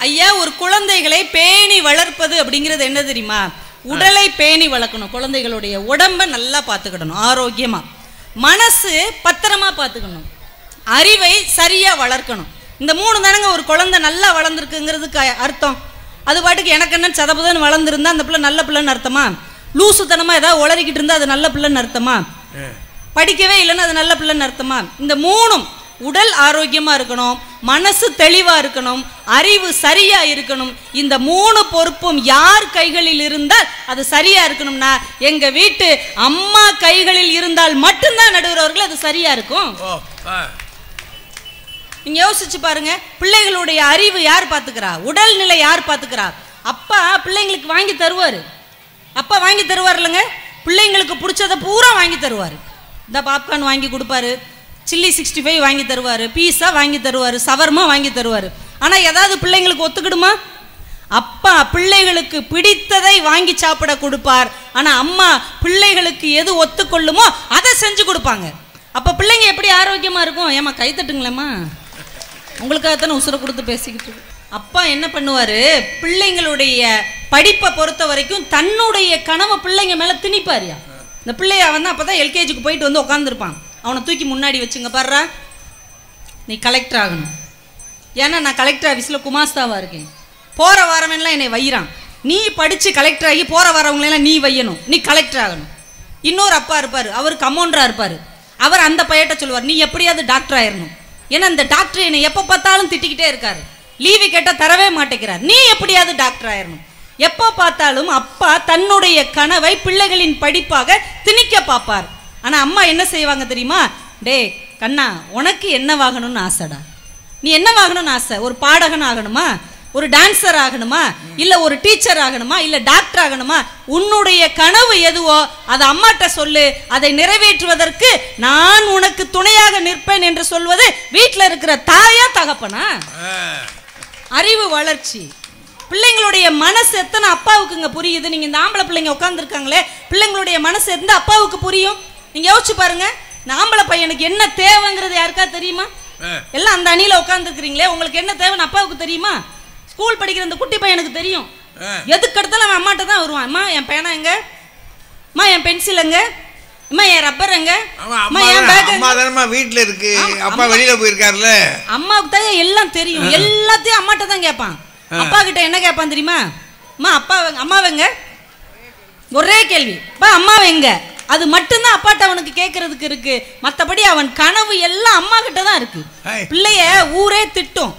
ஐயா, ஒரு குழந்தைகளை பேணி வளர்ப்பது அப்படிங்கிறது என்ன தெரியுமா? உடலை பேணி வளர்க்கணும், குழந்தைகளுடைய உடம்பை நல்லா பார்த்துக்கிடணும், ஆரோக்கியமா, மனசு பத்திரமா பார்த்துக்கணும், அறிவை சரியா வளர்க்கணும். இந்த 3 தானங்க ஒரு குழந்தை நல்லா வளர்ந்துருக்குங்கிறதுக்கு அர்த்தம். அது பாட்டுக்கு எனக்கு என்ன சதபுதன்னு வளர்ந்துருந்தா அந்த பிள்ளை நல்ல பிள்ளைன்னு அர்த்தமா? லூசுத்தனமா ஏதாவது உளறிக்கிட்டு இருந்தா அது நல்ல பிள்ளைன்னு அர்த்தமா? படிக்கவே இல்லைன்னு அது நல்ல பிள்ளைன்னு அர்த்தமா? இந்த 3ம் உடல் ஆரோக்கியமா இருக்கணும், மனசு தெளிவா இருக்கணும், அறிவு சரியா இருக்கணும். இந்த 3 பொறுப்பும் யார் கைகளில் இருந்தால் அது சரியா இருக்கணும்னா எங்க வீட்டு அம்மா கைகளில் இருந்தால் மட்டும்தான் நடுவரவர்கள் அது சரியா இருக்கும். நீங்க யோசிச்சு பாருங்க, பிள்ளைகளுடைய அறிவு யார் பாத்துக்கிறா? உடல்நிலை யார் பாத்துக்கிறா? அப்பா பிள்ளைங்களுக்கு வாங்கி தருவாரு. அப்பா வாங்கி தருவார் இல்லைங்க, பிள்ளைங்களுக்கு பிடிச்சதை பூரா வாங்கி தருவார். இந்த பாப்கார்ன் வாங்கி கொடுப்பாரு, சில்லி 65 வாங்கி தருவார், பீஸா வாங்கி தருவார், சவர்மா வாங்கி தருவார். ஆனால் ஏதாவது பிள்ளைங்களுக்கு ஒத்துக்கிடுமா? அப்பா பிள்ளைகளுக்கு பிடித்ததை வாங்கி சாப்பிட கொடுப்பார். ஆனால் அம்மா பிள்ளைகளுக்கு எது ஒத்துக்கொள்ளுமோ அதை செஞ்சு கொடுப்பாங்க. அப்போ பிள்ளைங்க எப்படி ஆரோக்கியமாக இருக்கும்? ஏமா கை தட்டுங்களேம்மா, உங்களுக்காகத்தானே உசுரை கொடுத்து பேசிக்கிட்டு. அப்பா என்ன பண்ணுவார், பிள்ளைங்களுடைய படிப்பை பொறுத்த வரைக்கும் தன்னுடைய கனவை பிள்ளைங்க மேலே திணிப்பாரியா. இந்த பிள்ளைய வந்து அப்போ தான் எல்கேஜிக்கு போயிட்டு வந்து உட்காந்துருப்பான். அவனை தூக்கி முன்னாடி வச்சுங்க, பாடுறா நீ கலெக்டர் ஆகணும். ஏன்னா நான் கலெக்டர் ஆஃபீஸில் குமாஸ்தாவாக இருக்கேன், போகிற வாரமெல்லாம் என்னை வையிறான். நீ படித்து கலெக்டர் ஆகி போகிற வரவங்களெல்லாம் நீ வையணும், நீ கலெக்டர் ஆகணும். இன்னொரு அப்பா இருப்பார், அவர் கமௌண்டராக இருப்பார். அவர் அந்த பையட்ட சொல்லுவார், நீ எப்படியாவது டாக்டர் ஆயிடணும். ஏன்னா இந்த டாக்டர் என்னை எப்போ பார்த்தாலும் திட்டிக்கிட்டே இருக்காரு, லீவு கேட்டால் தரவே மாட்டேங்கிறார், நீ எப்படியாவது டாக்டர் ஆயிடணும். எப்போ பார்த்தாலும் அப்பா தன்னுடைய கனவை பிள்ளைகளின் படிப்பாக திணிக்க பார்ப்பார். ஆனால் அம்மா என்ன செய்வாங்க தெரியுமா? டே கண்ணா, உனக்கு என்னவாகணும்னு ஆசைடா, நீ என்னவாகணும்னு ஆசை? ஒரு பாடகன் ஆகணுமா, ஒரு டான்சர் ஆகணுமா, இல்லை ஒரு டீச்சர் ஆகணுமா, இல்லை டாக்டர் ஆகணுமா? உன்னுடைய கனவு எதுவோ அதை அம்மாட்ட சொல்லு, அதை நிறைவேற்றுவதற்கு நான் உனக்கு துணையாக நிற்பேன் என்று சொல்வது வீட்டில் இருக்கிற தாயா தகப்பனா? அறிவு வளர்ச்சி. பிள்ளைங்களுடைய மனசு எத்தனை அப்பாவுக்குங்க புரியுது? நீங்க இந்த ஆம்பளை பிள்ளைங்க உட்காந்துருக்காங்களே, பிள்ளைங்களுடைய மனசு எந்த அப்பாவுக்கு புரியும்? நீங்க யோசிச்சு பாருங்க, இந்த ஆம்பளை பையனுக்கு என்ன தேவைங்கிறது யாருக்கா தெரியுமா? எல்லாம் அந்த அணியில உட்காந்துருக்கிறீங்களே, உங்களுக்கு என்ன தேவைன்னு அப்பாவுக்கு தெரியுமா? ஸ்கூல் படிக்கிற இந்த குட்டி பையனுக்கு தெரியும். எதுக்கு எடுத்தாலும் அவன் அம்மாட்ட தான் வருவான். அம்மா என் பேனா எங்க, அம்மா என் பென்சில் எங்க, அம்மா என் ரப்பர் எங்க, அம்மா என் பேக் எங்க? வீட்டுல இருக்கு, அப்பா வெளியில போயிருக்காருல. அம்மாவுக்கு தான் எல்லாம் தெரியும், எல்லாத்தையும் அம்மாட்ட தான் கேட்பான். அப்பா கிட்ட என்ன கேட்பான் தெரியுமா? அம்மா அப்பா அம்மாவெங்க, ஒரே கேள்வி, அப்பா அம்மாவெங்க. அது மட்டும்தான் அப்பாட்ட அவனுக்கு கேட்கறதுக்கு இருக்கு. மற்றபடி அவன் கனவு எல்லாம் அம்மா கிட்ட தான் இருக்கு. பிள்ளைய ஊரே திட்டும்,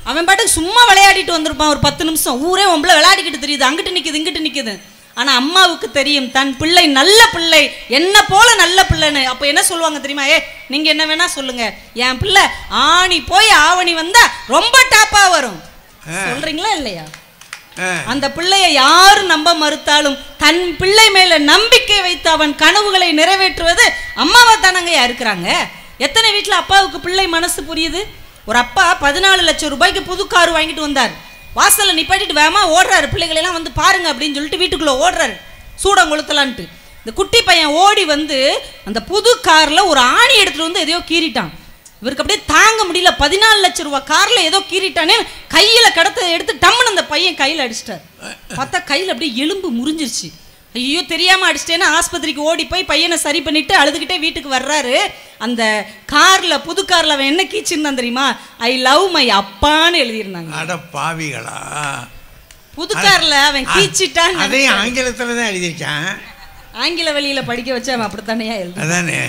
அவன் பாட்டுக்கு சும்மா விளையாடிட்டு வந்திருப்பான் ஒரு 10 நிமிஷம், ஊரே உங்களை விளையாடிக்கிட்டு தெரியுது, அங்கிட்டு நிற்குது இங்கிட்டு நிற்குது. ஆனா அம்மாவுக்கு தெரியும் தன் பிள்ளை நல்ல பிள்ளை, என்ன போல நல்ல பிள்ளைன்னு. அப்ப என்ன சொல்லுவாங்க தெரியுமா? நீங்க என்ன வேணா சொல்லுங்க, என் பிள்ளை ஆணி போய் ஆவணி வந்தா ரொம்ப டாப்பா வரும். சொல்றீங்களா இல்லையா? அந்த பிள்ளையை யாரு நம்ப மறுத்தாலும் தன் பிள்ளை மேல நம்பிக்கை வைத்து அவன் கனவுகளை நிறைவேற்றுவது அம்மாவா தானங்கயா இருக்கிறாங்க. எத்தனை வீட்டுல அப்பாவுக்கு பிள்ளை மனசு புரியுது? ஒரு அப்பா 14 லட்சம் ரூபாய்க்கு புது கார் வாங்கிட்டு வந்தார். வாசல்ல நிப்பாட்டிட்டு வேமா ஓடுறாரு, பிள்ளைகள் எல்லாம் வந்து பாருங்க அப்படின்னு சொல்லிட்டு வீட்டுக்குள்ள ஓடுறாரு சூடம் கொளுத்தலான்ட்டு. இந்த குட்டி பையன் ஓடி வந்து அந்த புது கார்ல ஒரு ஆணி எடுத்துட்டு வந்து எதையோ கீறிட்டான். இவருக்கு அப்படியே தாங்க முடியல, 14 லட்சம் ரூபாய் கார்ல ஏதோ கீறிட்டானே, கையில கடத்த எடுத்து டம்முன்னு அந்த பையன் கையில அடிச்சிட்டார். பார்த்தா கையில அப்படியே எலும்பு முறிஞ்சிருச்சு. ஐயோ தெரியாம அடிச்சிட்டேன்னா ஆஸ்பத்திரிக்கு ஓடி போய் பையனை சரி பண்ணிட்டு அழுதுகிட்டே வீட்டுக்கு வர்றாரு. அந்த கார்ல புது கார்ல அவன் என்ன கீச்சிருந்தான் தெரியுமா? ஐ லவ் மை அப்பான்னு எழுதியிருந்தாங்க. அட பாவிகளா, புது கார்ல அவன் கீச்சிட்டான். அதே ஆங்கிலத்துல தான் எழுதிருக்கான். ஆங்கில வழியில படிக்க வச்சு அவன் அப்படித்தானே எழுதி. அதானே.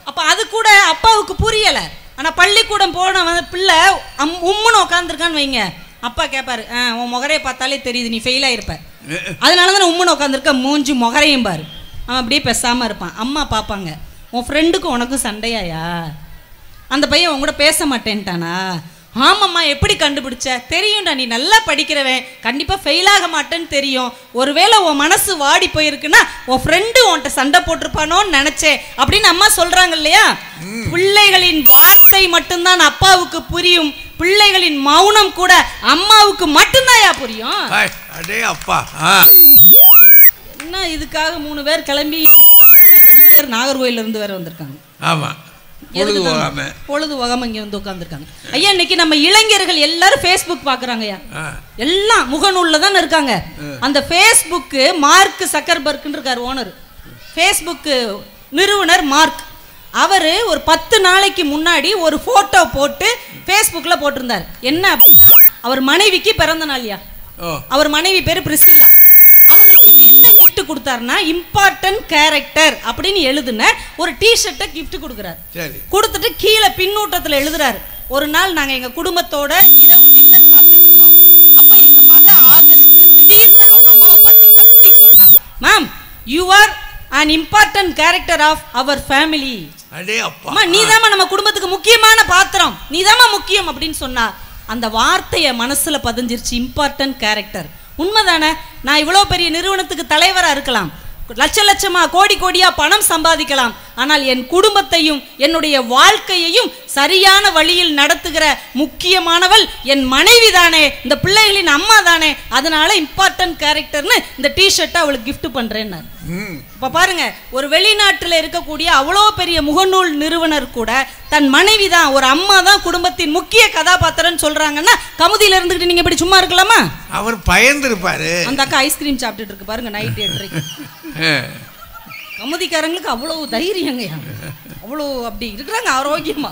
அப்ப அது கூட அப்பாவுக்கு புரியல. ஆனா பள்ளிக்கூடம் போன பிள்ளை உம்முன்னு உட்காந்துருக்கான்னு வைங்க, அப்பா கேட்பாரு, உன் முகரையை பார்த்தாலே தெரியுது நீ ஃபெயில் ஆயிருப்ப, அதனாலதான் உம்முன்னு உட்காந்துருக்க, மூஞ்சி முகரையும் பாரு. அவன் அப்படியே பேசாம இருப்பான். அம்மா பார்ப்பாங்க, உன் ஃப்ரெண்டுக்கும் உனக்கும் சண்டையாயா, அந்த பையன் உன் கூட பேச மாட்டேன்ட்டானா? ஆமாம்மா, எப்படி கண்டுபிடிச்ச? தெரியும்டா, நீ நல்லா படிக்கிறவன், கண்டிப்பா ஃபெயில் ஆக மாட்டேன்னு தெரியும். ஒருவேளை உன் மனசு வாடி போயிருக்குன்னா உன் ஃப்ரெண்டு உன்கிட்ட சண்டை போட்டிருப்பானோன்னு நினைச்சேன் அப்படின்னு அம்மா சொல்றாங்க இல்லையா? பிள்ளைகளின் வார்த்தை மட்டும்தான் அப்பாவுக்கு புரியும், பிள்ளைகளின் மௌனம் கூட அம்மாவுக்கு மட்டும்தான் புரியும். அடே அப்பா, என்ன இதுக்காக 3 பேர் கிளம்பி 2 பேர் நாகர்கோயில இருந்து வேற வந்திருக்காங்க. ஆமா, பொழுது போகாம இங்க வந்து உட்கார்ந்துருக்காங்க. ஐயா இன்னைக்கு நம்ம இளைஞர்கள் எல்லாரும் ஃபேஸ்புக் பாக்குறாங்க ஐயா. எல்லாம் முகநூல்ல தான் இருக்காங்க. அந்த ஃபேஸ்புக் மார்க் சக்கர்பர்க்னு இருக்காரு ஓனர். ஃபேஸ்புக் நிறுவனர் மார்க். அவரு ஒரு 10 நாளைக்கு முன்னாடி ஒரு போட்டோ போட்டு ஃபேஸ்புக்ல போட்டிருந்தார். என்ன அப்படின்னா அவர் மனைவிக்கு பிறந்த நாள்யா. அவர் மனைவி பேரு பிரிசில்லா. அவங்களுக்கு என்ன கிஃப்ட் கொடுத்தாருன்னா இம்பார்ட்டன்ட் கேரக்டர் அப்படின்னு எழுதுன ஒரு டி-ஷர்ட்டை கிஃப்ட் கொடுக்குறாரு. கொடுத்துட்டு கீழே பின்னூட்டத்துல எழுதுறாரு, ஒரு நாள் நாங்க எங்க குடும்பத்தோட இரவு டின்னர் சாப்பிட்டுட்டு இருந்தோம். அப்ப எங்க மக ஆகஸ்ட் திடீர்னு அவங்க அம்மாவை பத்தி கத்தி சொன்னா, ma'am you are an important character of our family. அடே அப்பா, அம்மா நீதாம்மா நம்ம குடும்பத்துக்கு முக்கியமான பாத்திரம், நீதாம்மா முக்கியம் அப்படின்னு சொன்னா அந்த வார்த்தையை மனசுல பதிஞ்சிருச்சு. Important character. உண்மைதானே? நான் இவ்வளவு பெரிய நிறுவனத்துக்கு தலைவரா இருக்கலாம், லட்ச லட்சமா கோடி கோடியா பணம் சம்பாதிக்கலாம், ஆனால் என் குடும்பத்தையும் என்னுடைய வாழ்க்கையையும் சரியான வழியில் நடத்துகிற முக்கியமானவள் என் மனைவி தானே, இந்த பிள்ளைகளின் அம்மா தானே. அதனால இம்பார்ட்டன்ட் கேரக்டர்னு இந்த டி-ஷர்ட்டை அவளுக்கு கிஃப்ட் பண்றேன்னு. இப்ப பாருங்க, ஒரு வெளிநாட்டுல இருக்கக்கூடிய அவ்வளோ பெரிய முகநூல் நிறுவனர் கூட தன் மனைவி தான், ஒரு அம்மா தான் குடும்பத்தின் முக்கிய கதாபாத்திரம் சொல்றாங்கன்னா கமுதியில இருந்துகிட்டு நீங்க இப்படி சும்மா இருக்கலாமா? அவர் பயந்து இருப்பாரு. அந்த அக்கா ஐஸ்கிரீம் சாப்பிட்டுட்டு இருக்கு பாருங்க நைட் 8:30. கமுதிக்காரங்களுக்கு அவ்வளவு தைரியங்கய்யா, அவ்வளோ அப்படி இருக்கிறாங்க ஆரோக்கியமா.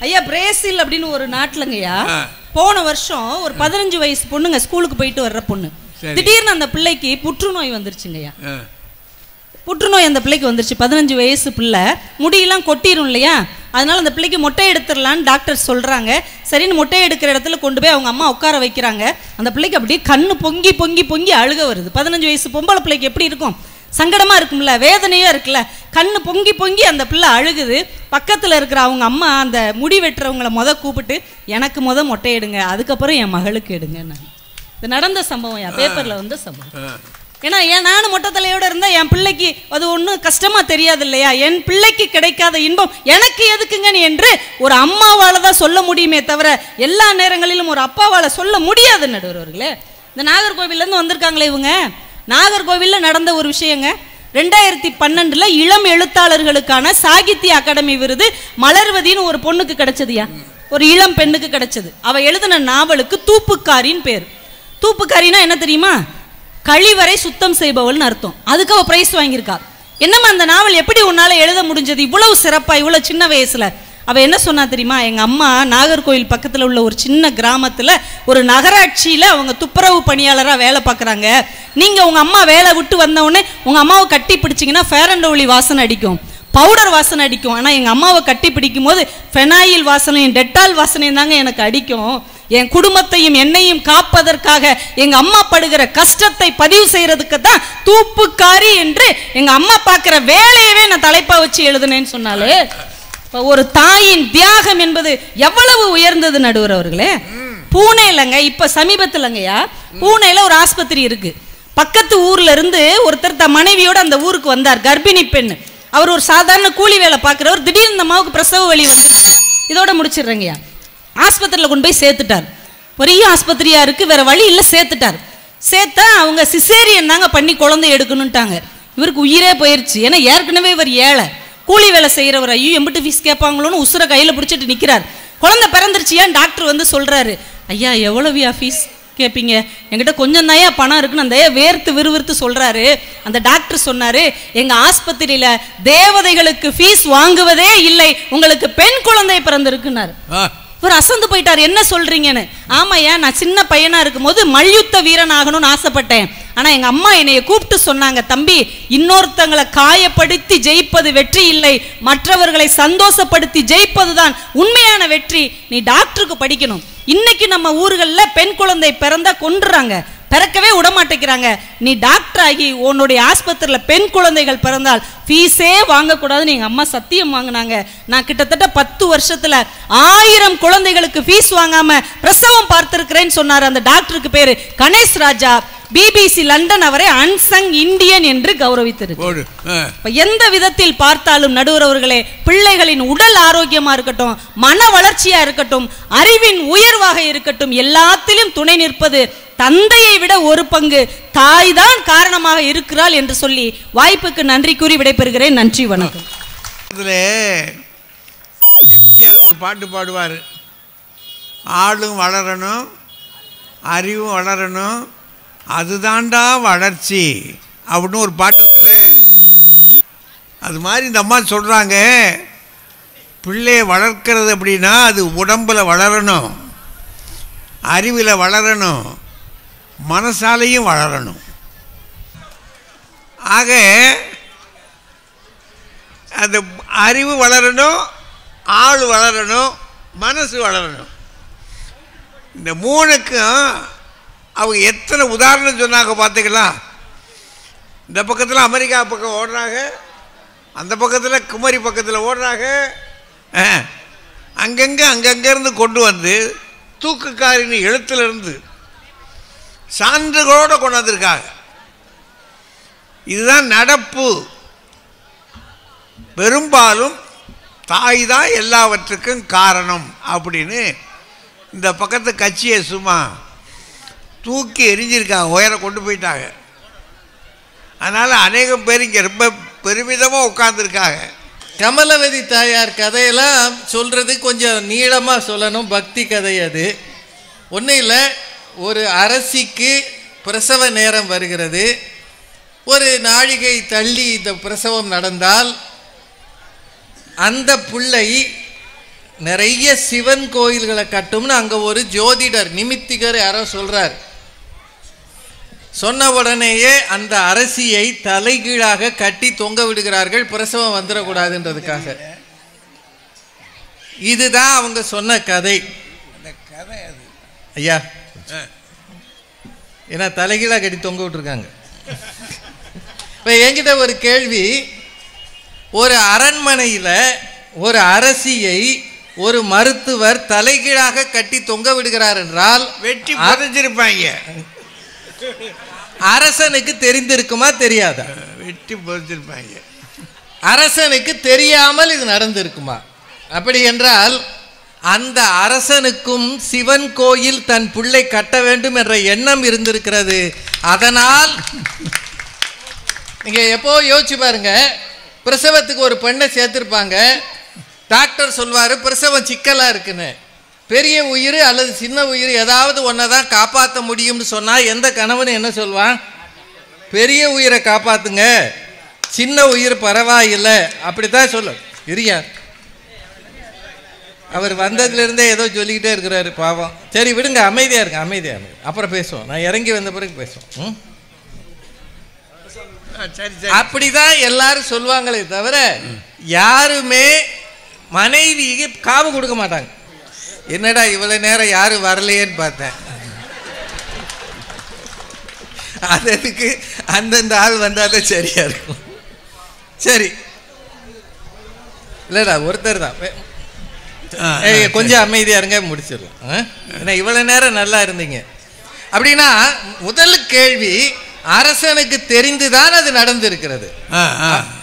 ஐயா பிரேசில் அப்படின்னு ஒரு நாட்டுலங்கய்யா போன வருஷம் ஒரு 15 வயசு பொண்ணுங்க ஸ்கூலுக்கு போயிட்டு வர்ற பொண்ணு, திடீர்னு அந்த பிள்ளைக்கு புற்றுநோய் வந்துருச்சுங்கய்யா. புற்றுநோய் அந்த பிள்ளைக்கு வந்துருச்சு. 15 வயசு பிள்ளை, முடியெல்லாம் கொட்டிரும் இல்லையா, அதனால அந்த பிள்ளைக்கு மொட்டை எடுத்துடலான்னு டாக்டர் சொல்றாங்க. சரின்னு மொட்டை எடுக்கிற இடத்துல கொண்டு போய் அவங்க அம்மா உட்கார வைக்கிறாங்க. அந்த பிள்ளைக்கு அப்படியே கண்ணு பொங்கி பொங்கி பொங்கி அழுக வருது. 15 வயசு பொம்பளை பிள்ளைக்கு எப்படி இருக்கும்? சங்கடமா இருக்கும்ல, வேதனையா இருக்குல்ல, கண்ணு பொங்கி பொங்கி அந்த பிள்ளை அழுகுது. பக்கத்துல இருக்கிற அவங்க அம்மா அந்த முடி வெட்டுறவங்களை கூப்பிட்டு எனக்கு மொட்டை எடுங்க, அதுக்கப்புறம் என் மகளுக்கு எடுங்க. இது நடந்த சம்பவம், பேப்பர்ல வந்த சம்பவம். ஏன்னா நானும் மொட்டை தலையோட இருந்தா என் பிள்ளைக்கு அது ஒன்றும் கஷ்டமா தெரியாது இல்லையா? என் பிள்ளைக்கு கிடைக்காத இன்பம் எனக்கு எதுக்குங்கன்னு என்று ஒரு அம்மாவால தான் சொல்ல முடியுமே தவிர எல்லா நேரங்களிலும் ஒரு அப்பாவால சொல்ல முடியாது. நடுவர்களே, இந்த நாகர்கோவில்ல இருந்து வந்திருக்காங்களே இவங்க, நாகர்கோவில்ல நடந்த ஒரு விஷயங்க. 2012 இளம் எழுத்தாளர்களுக்கான சாகித்ய அகாடமி விருது மலர்வதின்னு ஒரு பொண்ணுக்கு கிடைச்சதுயா, ஒரு இளம் பெண்ணுக்கு கிடைச்சது. அவ எழுதின நாவலுக்கு தூப்புக்காரின்னு பேர். தூப்புக்காரினா என்ன தெரியுமா? கழிவறை சுத்தம் செய்பவள்னு அர்த்தம். அதுக்கு அவ பிரைஸ் வாங்கியிருக்கா. என்னம்மா அந்த நாவல் எப்படி உன்னால எழுத முடிஞ்சது இவ்வளவு சிறப்பா இவ்வளவு சின்ன வயசுல? அவ என்ன சொன்னா தெரியுமா? எங்க அம்மா நாகர்கோவில் பக்கத்துல உள்ள ஒரு சின்ன கிராமத்துல ஒரு நகராட்சியில அவங்க துப்புரவு பணியாளரா வேலை பார்க்கறாங்க. நீங்க உங்க அம்மா வேலை விட்டு வந்த உடனே உங்க அம்மாவை கட்டி பிடிச்சிங்கன்னா ஃபேர் அண்ட் லவ்லி வாசனை அடிக்கும், பவுடர் வாசனை அடிக்கும். ஆனா எங்க அம்மாவை கட்டி பிடிக்கும் போது ஃபெனாயில் வாசனையும் டெட்டால் வாசனையும் தாங்க எனக்கு அடிக்கும். என் குடும்பத்தையும் என்னையும் காப்பதற்காக எங்க அம்மா படுகிற கஷ்டத்தை பதிவு செய்யறதுக்கு தான் தூப்புக்காரி என்று எங்க அம்மா பார்க்கிற வேலையவே நான் தலைப்பா வச்சு எழுதுனேன்னு சொன்னாலே ஒரு தாயின் தியாகம் என்பது எவ்வளவு உயர்ந்தது நடுவர் அவர்களே. பூனேலங்க இப்ப சமீபத்துலங்கயா, பூனேல ஒரு ஆஸ்பத்திரி இருக்கு. பக்கத்து ஊர்ல இருந்து ஒருத்தர் தன் மனைவியோட அந்த ஊருக்கு வந்தார், கர்ப்பிணி பெண். அவர் ஒரு சாதாரண கூலி வேலை பார்க்கிறவர். திடீர்னு இந்த அம்மாவுக்கு பிரசவ வலி வந்துருச்சு. இதோட முடிச்சிடுறேங்கய்யா. ஆஸ்பத்திரியில் கொண்டு போய் சேர்த்துட்டார். பெரிய ஆஸ்பத்திரியா இருக்கு, வேற வழி இல்லை, சேர்த்துட்டார். சேர்த்தா அவங்க சிசேரியன் தாங்க பண்ணி குழந்தை எடுக்கணும்ட்டாங்க. இவருக்கு உயிரே போயிருச்சு. ஏன்னா ஏற்கனவே இவர் ஏழை, கூலி வேலை செய்யறவர். ஐயோ எம்பிட்டு ஃபீஸ் கேட்பாங்களோன்னு உசுரை கையில பிடிச்சிட்டு நிக்கிறார். குழந்தை பிறந்துருச்சியா டாக்டர் வந்து சொல்றாரு, ஐயா எவ்வளவுயா ஃபீஸ் கேட்பீங்க? என்கிட்ட கொஞ்சம் தாயா பணம் இருக்குன்னு அந்த வேர்த்து விறுவிறுத்து சொல்றாரு. அந்த டாக்டர் சொன்னாரு, எங்க ஆஸ்பத்திரியில தேவதைகளுக்கு ஃபீஸ் வாங்குவதே இல்லை, உங்களுக்கு பெண் குழந்தை பிறந்திருக்குன்னாரு. இவர் அசந்து போயிட்டார், என்ன சொல்றீங்கன்னு. ஆமாயா, நான் சின்ன பையனா இருக்கும் போது மல்யுத்த வீரன் ஆகணும்னு ஆசைப்பட்டேன். ஆனா எங்க அம்மா என்னைய கூப்பிட்டு சொன்னாங்க, தம்பி இன்னொருத்தங்களை காயப்படுத்தி ஜெயிப்பது வெற்றி இல்லை, மற்றவர்களை சந்தோஷப்படுத்தி ஜெயிப்பதுதான் உண்மையான வெற்றி, நீ டாக்டருக்கு படிக்கணும். இன்னைக்கு நம்ம ஊர்களில் பெண் குழந்தை பிறந்தா கொன்றுறாங்க, பிறக்கவே விடமாட்டேங்கிறாங்க. நீ டாக்டர் ஆகி உன்னுடைய ஆஸ்பத்திரியில் பெண் குழந்தைகள் பிறந்தால் ஃபீஸே வாங்கக்கூடாதுன்னு எங்கள் அம்மா சத்தியம் வாங்கினாங்க. நான் கிட்டத்தட்ட 10 வருஷத்துல 1000 குழந்தைகளுக்கு ஃபீஸ் வாங்காம பிரசவம் பார்த்திருக்கிறேன்னு சொன்னார். அந்த டாக்டருக்கு பேரு கணேஷ் ராஜா. பிபிசி லண்டன் அவரை அன்சங் இந்தியன் என்று கௌரவித்திருக்கு. எந்த விதத்தில் பார்த்தாலும் நடுவர் அவர்களே, பிள்ளைகளின் உடல் ஆரோக்கியமா இருக்கட்டும், மன வளர்ச்சியா இருக்கட்டும், அறிவின் உயர்வாக இருக்கட்டும், எல்லாத்திலும் துணை நிற்பது தந்தையை விட ஒரு பங்கு தாய் தான் காரணமாக இருக்கிறாள் என்று சொல்லி வாய்ப்புக்கு நன்றி கூறி விடைபெறுகிறேன். நன்றி, வணக்கம். பாட்டு பாடுவார். ஆளும் வளரணும், அறிவும் வளரணும், அதுதான்டா வளர்ச்சி அப்படின்னு ஒரு பாட்டு இருக்குல்ல. அது மாதிரி இந்த அம்மா சொல்கிறாங்க, பிள்ளையை வளர்க்கிறது அப்படின்னா அது உடம்பில் வளரணும், அறிவில் வளரணும், மனசாலையும் வளரணும். ஆக அந்த அறிவு வளரணும், ஆள் வளரணும், மனசு வளரணும். இந்த மூணுக்கும் அவங்க எத்தனை உதாரணம் சொன்னாங்க பார்த்தீங்களா? இந்த பக்கத்தில் அமெரிக்கா பக்கம் ஓடுறாங்க, அந்த பக்கத்தில் குமரி பக்கத்தில் ஓடுறாங்க. அங்கங்கேருந்து கொண்டு வந்து தூக்குக்காரின் எழுத்துலேருந்து சான்றுகளோடு கொண்டு வந்திருக்காங்க. இதுதான் நடப்பு. பெரும்பாலும் தாய் தான் எல்லாவற்றுக்கும் காரணம் அப்படின்னு இந்த பக்கத்து கட்சியை சும்மா தூக்கி எரிஞ்சிருக்காங்க, உயர கொண்டு போயிட்டாங்க. அதனால் அநேகம் பேர் இங்கே ரொம்ப பெருமிதமாக உட்கார்ந்துருக்காங்க. கமலவதி தாயார் கதையெல்லாம் சொல்கிறது கொஞ்சம் நீளமாக சொல்லணும், பக்தி கதை. அது ஒன்றும் இல்லை, ஒரு அரசிக்கு பிரசவ நேரம் வருகிறது. ஒரு நாழிகை தள்ளி இந்த பிரசவம் நடந்தால் அந்த பிள்ளை நிறைய சிவன் கோயில்களை கட்டும்னு அங்கே ஒரு ஜோதிடர் நிமித்திகர் யாரோ சொல்கிறார். சொன்ன உடனேயே அந்த அரசியை தலைகீழாக கட்டி தொங்க விடுகிறார்கள், பிரசவம் வந்துடக்கூடாதுன்றதுக்காக. இதுதான் அவங்க சொன்ன கதை. ஐயா, ஏன்னா தலைகீழாக கட்டி தொங்க விட்டுருக்காங்க. இப்போ என்கிட்ட ஒரு கேள்வி, ஒரு அரண்மனையில் ஒரு அரசியை ஒரு மருத்துவர் தலைகீழாக கட்டி தொங்க விடுகிறார் என்றால் வெட்டி புதைச்சிருப்பாங்க. அரசனுக்கு தெரிந்திருக்குமா தெரியாதா? வெட்டி புதைச்சிருப்பாங்க. அரசனுக்கு தெரியாமல் இது நடந்திருக்குமா? அப்படி என்றால் அந்த அரசனுக்கும் சிவன் கோயில் தன் பிள்ளை கட்ட வேண்டும் என்ற எண்ணம் இருந்திருக்கிறது. அதனால் நீங்க எப்போ யோசிச்சு பாருங்க, பிரசவத்துக்கு ஒரு பெண்ணை சேர்த்திருப்பாங்க. டாக்டர் சொல்வாரு பிரசவம் சிக்கலா இருக்குன்னு. பெரிய உயிர் அல்லது சின்ன உயிர் ஏதாவது ஒன்றை தான் காப்பாற்ற முடியும்னு சொன்னால் எந்த கணவன் என்ன சொல்வான்? பெரிய உயிரை காப்பாற்றுங்க, சின்ன உயிர் பரவாயில்லை, அப்படித்தான் சொல்ல. இரியா, அவர் வந்ததுலேருந்தே ஏதோ சொல்லிக்கிட்டே இருக்கிறாரு பாவம். சரி விடுங்க, அமைதியாக இருங்க, அமைதியாக இருங்க, அப்புறம் பேசுவோம். நான் இறங்கி வந்த பிறகு பேசுவோம். அப்படிதான் எல்லாரும் சொல்லுவாங்களே தவிர யாருமே மனைவிக்கு காவு கொடுக்க மாட்டாங்க. என்னடா இவ்வளவு நேரம் யாரும் வரலையேன்னு பார்த்தேன், அதுக்கு அந்தந்த ஆள் வந்தாதான் சரியா இருக்கும். சரி இல்லடா, ஒருத்தர் தான். கொஞ்சம் அமைதியா இருங்க, முடிச்சிடலாம். ஏன்னா இவ்வளவு நேரம் நல்லா இருந்தீங்க. அப்படின்னா முதல் கேள்வி, அரசனுக்கு தெரிந்துதான் அது நடந்திருக்கிறது.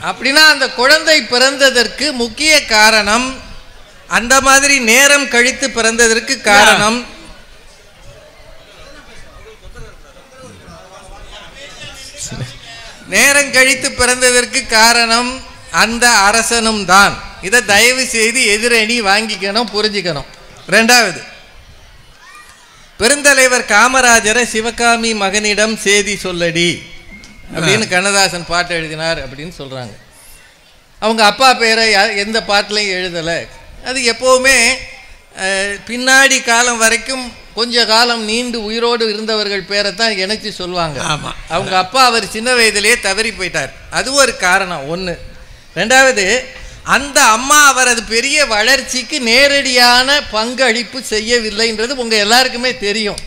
அப்படின்னா அந்த குழந்தை பிறந்ததற்கு முக்கிய காரணம், அந்த மாதிரி நேரம் கழித்து பிறந்ததற்கு காரணம் நேரம் கழித்து பிறந்ததற்கு காரணம் அந்த அரசனும் தான். இதை தயவு செய்து எதிரணி வாங்கிக்கணும், புரிஞ்சுக்கணும். ரெண்டாவது, பெருந்தலைவர் காமராஜரை சிவகாமி மகனிடம் செய்தி சொல்லடி அப்படின்னு கண்ணதாசன் பாட்டு எழுதினார் அப்படின்னு சொல்றாங்க. அவங்க அப்பா பேரை எந்த பாட்டிலையும் எழுதலை. அது எப்போவுமே பின்னாடி காலம் வரைக்கும் கொஞ்ச காலம் நீண்டு உயிரோடு இருந்தவர்கள் பேரை தான் இணைச்சி சொல்லுவாங்க. அவங்க அப்பா அவர் சின்ன வயதிலேயே தவறி போயிட்டார், அது ஒரு காரணம் ஒன்று. ரெண்டாவது, அந்த அம்மா அவரது பெரிய வளர்ச்சிக்கு நேரடியான பங்களிப்பு செய்யவில்லைன்றது உங்கள் எல்லாருக்குமே தெரியும்.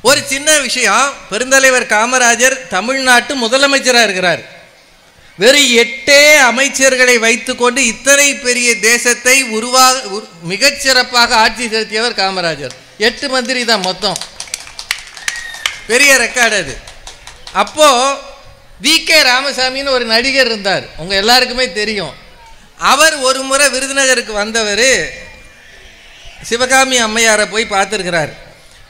ஒரு சின்ன விஷயம், பெருந்தலைவர் காமராஜர் தமிழ்நாட்டு முதலமைச்சராக இருக்கிறார். வெறும் 8 அமைச்சர்களை வைத்துக்கொண்டு இத்தனை பெரிய தேசத்தை மிகச்சிறப்பாக ஆட்சி செலுத்தியவர் காமராஜர். 8 மந்திரி தான் மொத்தம், பெரிய ரெக்கார்டு அது. அப்போ VK ராமசாமின்னு ஒரு நடிகர் இருந்தார், உங்க எல்லாருக்குமே தெரியும். அவர் ஒரு முறை விருதுநகருக்கு வந்தவர் சிவகாமி அம்மையாரை போய் பார்த்துருக்கிறார்.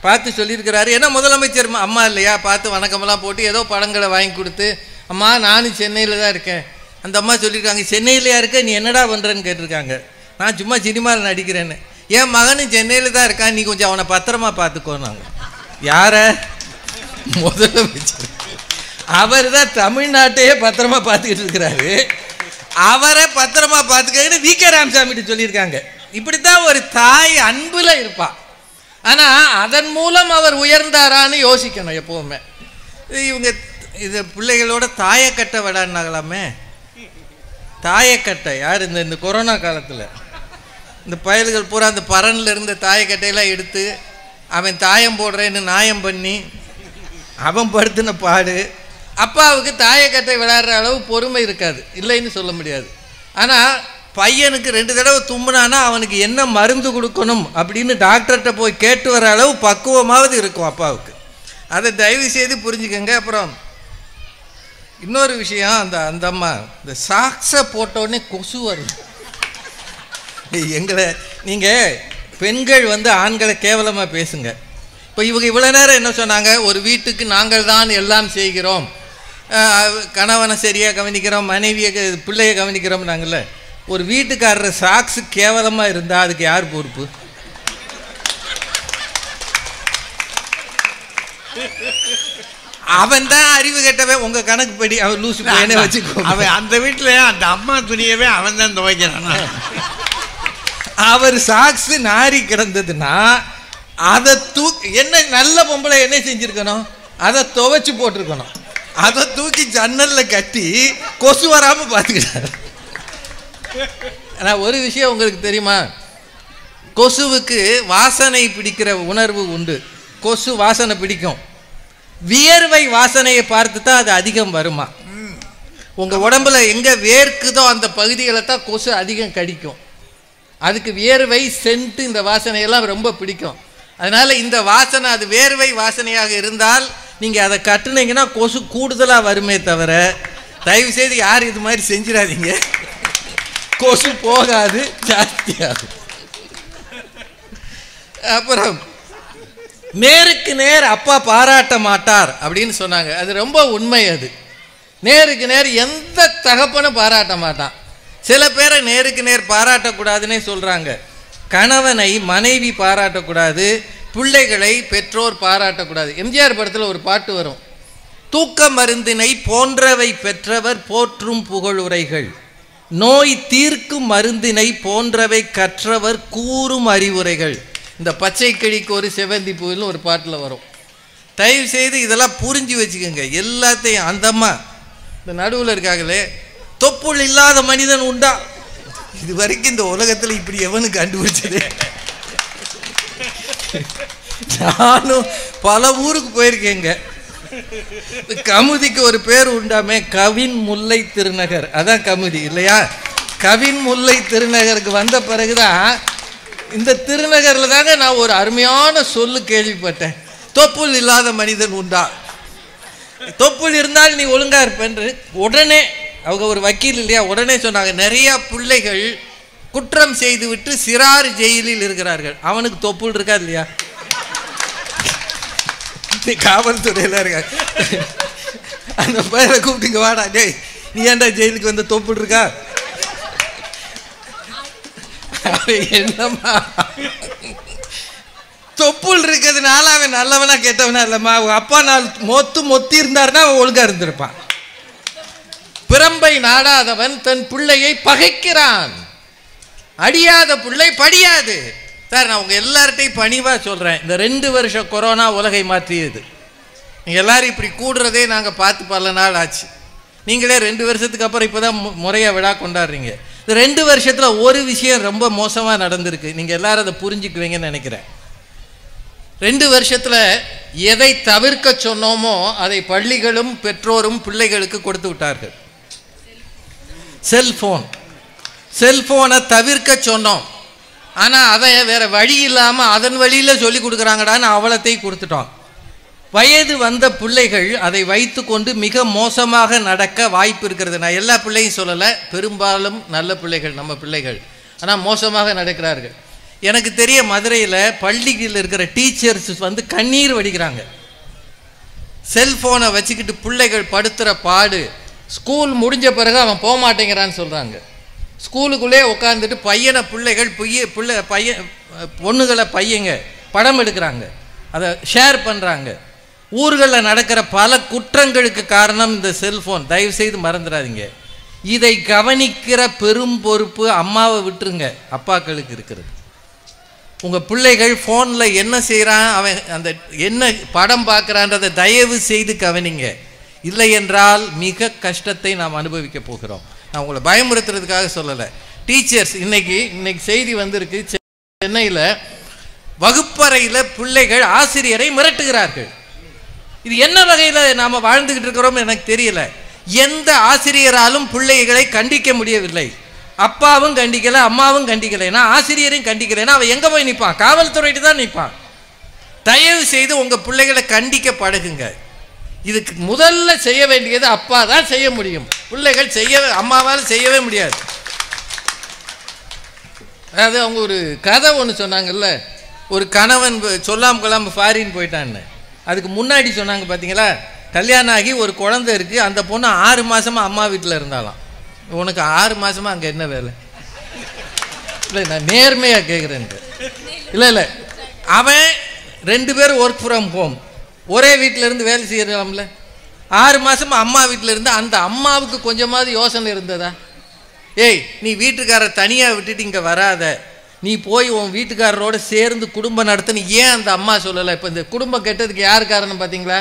பார்த்து சொல்லியிருக்கிறாரு, ஏன்னா முதலமைச்சர் அம்மா இல்லையா, பார்த்து வணக்கமெல்லாம் போட்டு ஏதோ பழங்களை வாங்கி கொடுத்து, அம்மா நானும் சென்னையில் தான் இருக்கேன். அந்த அம்மா சொல்லியிருக்காங்க, சென்னையிலையா இருக்க, நீ என்னடா பண்ணுறன்னு கேட்டிருக்காங்க. நான் சும்மா சினிமாவில் நடிக்கிறேன்னு. என் மகனும் சென்னையில் தான் இருக்கான், நீ கொஞ்சம் அவனை பத்திரமா பார்த்துக்கோனாங்க. யாரை முதல்ல வச்சு அவர் தான் தமிழ்நாட்டையே பத்திரமா பார்த்துக்கிட்டு இருக்கிறாரு. அவரை பத்திரமா பார்த்துக்கன்னு வி.கே. ராமசாமிகிட்ட சொல்லியிருக்காங்க. இப்படித்தான் ஒரு தாய் அன்புல இருப்பா. ஆனால் அதன் மூலம் அவர் உயர்ந்தாரான்னு யோசிக்கணும் எப்போவுமே. இவங்க இது பிள்ளைகளோட தாயக்கட்டை விளையாடினாங்களாமே. தாயக்கட்டை யார் இந்த கொரோனா காலத்தில் இந்த பயல்கள் பூரா அந்த பரனில் இருந்த தாயக்கட்டையெல்லாம் எடுத்து அவன் தாயம் போடுறேன்னு நியாயம் பண்ணி அவன் படுத்தின பாடு. அப்பாவுக்கு தாயக்கட்டை விளையாடுற அளவு பொறுமை இருக்காது, இல்லைன்னு சொல்ல முடியாது. ஆனால் பையனுக்கு 2 தடவை தும்புனானா அவனுக்கு என்ன மருந்து கொடுக்கணும் அப்படின்னு டாக்டர்கிட்ட போய் கேட்டு வர அளவு பக்குவமாவது இருக்கும் அப்பாவுக்கு. அதை தயவு செய்து புரிஞ்சுக்கோங்க. அப்புறம் இன்னொரு விஷயம், அந்த அம்மா இந்த சாக்ஸை போட்டோடனே கொசு வரும். எங்களை நீங்கள் பெண்கள் ஆண்களை கேவலமாக பேசுங்க. இப்போ இவங்க இவ்வளோ நேரம் என்ன சொன்னாங்க, ஒரு வீட்டுக்கு நாங்கள் தான் எல்லாம் செய்கிறோம், கணவனை சரியாக கவனிக்கிறோம், மனைவியை பிள்ளையை கவனிக்கிறோம். நாங்கள்ல ஒரு வீட்டுக்காரர் சாக்ஸு கேவலமாக இருந்தால் அதுக்கு யார் பொறுப்பு? அவன் தான் அறிவு கெட்டவன். உங்க கணக்குப்படி அவன் லூசு பையனே வச்சுக்கோ. அவன் அந்த வீட்டில் அந்த அம்மா துணியவே அவன் தான் துவைக்கிறான். அவர் சாக்ஸு நாரி கிடந்ததுன்னா அதை என்ன நல்ல பொம்பளை என்ன செஞ்சிருக்கணும், அதை துவைச்சு போட்டிருக்கணும். அதை தூக்கி ஜன்னல்ல கட்டி கொசு வராமல் பார்த்துக்கிட்டாரு. ஆனால் ஒரு விஷயம் உங்களுக்கு தெரியுமா, கொசுவுக்கு வாசனை பிடிக்கிற உணர்வு உண்டு. கொசு வாசனை பிடிக்கும். வியர்வை வாசனையை பார்த்து தான் அது அதிகம் வருமா. உங்கள் உடம்புல எங்கே வேர்க்குதோ அந்த பகுதிகளை தான் கொசு அதிகம் கடிக்கும். அதுக்கு வியர்வை சென்ட்டு இந்த வாசனையெல்லாம் ரொம்ப பிடிக்கும். அதனால் இந்த வாசனை அது வேர்வை வாசனையாக இருந்தால் நீங்கள் அதை கட்டுனீங்கன்னா கொசு கூடுதலாக வருமே தவிர தயவுசெய்து யார் இது மாதிரி செஞ்சிடாதீங்க. கொசு போகாது, ஜாஸ்தியாகும். அப்புறம் நேருக்கு நேர் அப்பா பாராட்ட மாட்டார் அப்படின்னு சொன்னாங்க. அது ரொம்ப உண்மை. அது நேருக்கு நேர் எந்த தகப்பனும் பாராட்ட மாட்டான். சில பேரை நேருக்கு நேர் பாராட்டக்கூடாதுன்னே சொல்கிறாங்க. கணவனை மனைவி பாராட்டக்கூடாது, பிள்ளைகளை பெற்றோர் பாராட்டக்கூடாது. எம்ஜிஆர் படத்தில் ஒரு பாட்டு வரும், தூக்க மருந்தினை போன்றவை பெற்றவர் போற்றும் புகழுரைகள், நோய் தீர்க்கும் மருந்தினை போன்றவை கற்றவர் கூறும் அறிவுரைகள். இந்த பச்சை கிளிக்கு ஒரு செவந்தி பூவில் ஒரு பாட்டில் வரும். தயவு செய்து இதெல்லாம் புரிஞ்சு வச்சுக்கோங்க எல்லாத்தையும். அந்த அம்மா இந்த நடுவில் இருக்காங்களே, தொப்புள் இல்லாத மனிதன் உண்டா? இது வரைக்கும் இந்த உலகத்தில் இப்படி எவனுக்கு கண்டுபிடிச்சது? நானும் பல ஊருக்கு போயிருக்கேங்க. கமுதிக்கு ஒரு பேர் உண்டாமே, கவின் முல்லை திருநகர். அதான் கமுதி இல்லையா? கவின் முல்லை திருநகருக்கு வந்த பிறகுதான் இந்த திருநகரில் தாங்க நான் ஒரு அருமையான சொல்லு கேள்விப்பட்டேன், தொப்புள் இல்லாத மனிதன் உண்டா? தொப்புள் இருந்தால் நீ ஒழுங்கா இருப்பேன்று உடனே அவங்க ஒரு வக்கீல் இல்லையா, உடனே சொன்னாங்க, நிறைய பிள்ளைகள் குற்றம் செய்து விட்டு சிறார் ஜெயிலில் இருக்கிறார்கள். அவனுக்கு தொப்புள் இருக்கா இல்லையா? காவல்துறையில இருக்காங்க. அந்த பையனை கூப்பிட்டுங்க, வாடா டேய், நீ ஏன்டா ஜெயிலுக்கு வந்த, தொப்புள் இருக்கா? என்னம்மா தொப்புள் இருக்கிறதுனால அவன் நல்லவனா கெட்டவனா இல்லம்மா. அவங்க அப்பா நாள் மொத்தி இருந்தாருன்னா அவன் ஒழுங்கா இருந்திருப்பான். பிரம்பை நாடாதவன் தன் பிள்ளையை பகைக்கிறான், அடியாத பிள்ளை படியாது. சார், நான் உங்க எல்லார்ட்டையும் பணிவா சொல்றேன், இந்த 2 வருஷ கொரோனா உலகை மாற்றியது. நீங்க எல்லாரும் இப்படி கூடுறதே நாங்க பார்த்து பல நாள் ஆச்சு. நீங்களே 2 வருஷத்துக்கு அப்புறம் இப்பதான் முறையா விழா கொண்டாடுறீங்க. இந்த 2 வருஷத்துல ஒரு விஷயம் ரொம்ப மோசமா நடந்திருக்கு. நீங்க எல்லாரும் அதை புரிஞ்சுக்குவீங்கன்னு நினைக்கிறேன். 2 வருஷத்துல எதை தவிர்க்க சொன்னோமோ அதை பள்ளிகளும் பெற்றோரும் பிள்ளைகளுக்கு கொடுத்து விட்டார்கள். செல்போனை தவிர்க்க சொன்னோம், ஆனால் அதை வேற வழி இல்லாமல் அதன் வழியில் சொல்லி கொடுக்குறாங்கடான்னு அவலத்தையும் கொடுத்துட்டோம். வயது வந்த பிள்ளைகள் அதை வைத்து கொண்டு மிக மோசமாக நடக்க வாய்ப்பு இருக்கிறது. நான் எல்லா பிள்ளையும் சொல்லலை, பெரும்பாலும் நல்ல பிள்ளைகள் நம்ம பிள்ளைகள், ஆனால் மோசமாக நடக்கிறார்கள். எனக்கு தெரிய மதுரையில் பள்ளியில் இருக்கிற டீச்சர்ஸ் கண்ணீர் வடிக்கிறாங்க. செல்ஃபோனை வச்சுக்கிட்டு பிள்ளைகள் படுத்துகிற பாடு. ஸ்கூல் முடிஞ்ச பிறகு அவன் போக மாட்டேங்கிறான்னு சொல்கிறாங்க. ஸ்கூலுக்குள்ளே உட்காந்துட்டு பிள்ளைகள் பொண்ணுகளை பையங்க படம் எடுக்கிறாங்க, அதை ஷேர் பண்ணுறாங்க. ஊர்களில் நடக்கிற பல குற்றங்களுக்கு காரணம் இந்த செல்ஃபோன். தயவு செய்து மறந்துடாதீங்க. இதை கவனிக்கிற பெரும் பொறுப்பு அம்மாவை விட்டுருங்க, அப்பாக்களுக்கு இருக்கிறது. உங்கள் பிள்ளைகள் ஃபோனில் என்ன செய்கிறான், அவன் அந்த என்ன படம் பார்க்குறான்றதை தயவு செய்து கவனிங்க. இல்லை என்றால் மிக கஷ்டத்தை நாம் அனுபவிக்க போகிறோம். நான் உங்களை பயமுறுத்துறதுக்காக சொல்லலை. டீச்சர்ஸ் இன்னைக்கு செய்தி வந்திருக்கு, சென்னையில் வகுப்பறையில் பிள்ளைகள் ஆசிரியரை மிரட்டுகிறார்கள். இது என்ன வகையில் நாம் வாழ்ந்துக்கிட்டு இருக்கிறோம் எனக்கு தெரியல. எந்த ஆசிரியராலும் பிள்ளைகளை கண்டிக்க முடியவில்லை. அப்பாவும் கண்டிக்கலை, அம்மாவும் கண்டிக்கலைன்னா, ஆசிரியரையும் கண்டிக்கலைன்னா அவன் எங்கே போய் நிற்பான்? காவல்துறையிட்டு தான் நிற்பான். தயவு செய்து உங்கள் பிள்ளைகளை கண்டிக்க பழகுங்க. இதுக்கு முதல்ல செய்ய வேண்டியது அப்பா தான் செய்ய முடியும். பிள்ளைகள் அம்மாவால் செய்யவே முடியாது. அதாவது அவங்க ஒரு கதை ஒன்று சொன்னாங்கல்ல, ஒரு கணவன் சொல்லாமல் கொள்ளாமல் ஃபாரின் போயிட்டான்னு. அதுக்கு முன்னாடி சொன்னாங்க பார்த்தீங்களா, கல்யாணம் ஆகி ஒரு குழந்தை இருக்குது, அந்த பொண்ணு 6 மாதமாக அம்மா வீட்டில் இருந்தாலாம். உனக்கு 6 மாதமாக அங்கே என்ன வேலை? இல்லை, நான் நேர்மையாக கேட்குறேன். இல்லை, அவன் 2 பேரும் ஒர்க் ஃப்ரம் ஹோம், ஒரே வீட்டில் இருந்து வேலை செய்யலாம்ல. 6 மாதமாக அம்மா வீட்டில் இருந்து அந்த அம்மாவுக்கு கொஞ்சமாவது யோசனை இருந்ததா? ஏய், நீ வீட்டுக்காரர் தனியாக விட்டுட்டு இங்கே வராத, நீ போய் உன் வீட்டுக்காரரோடு சேர்ந்து குடும்பம் நடத்துன்னு ஏன் அந்த அம்மா சொல்லலை? இப்போ இந்த குடும்பம் கெட்டதுக்கு யார் காரணம் பார்த்தீங்களா?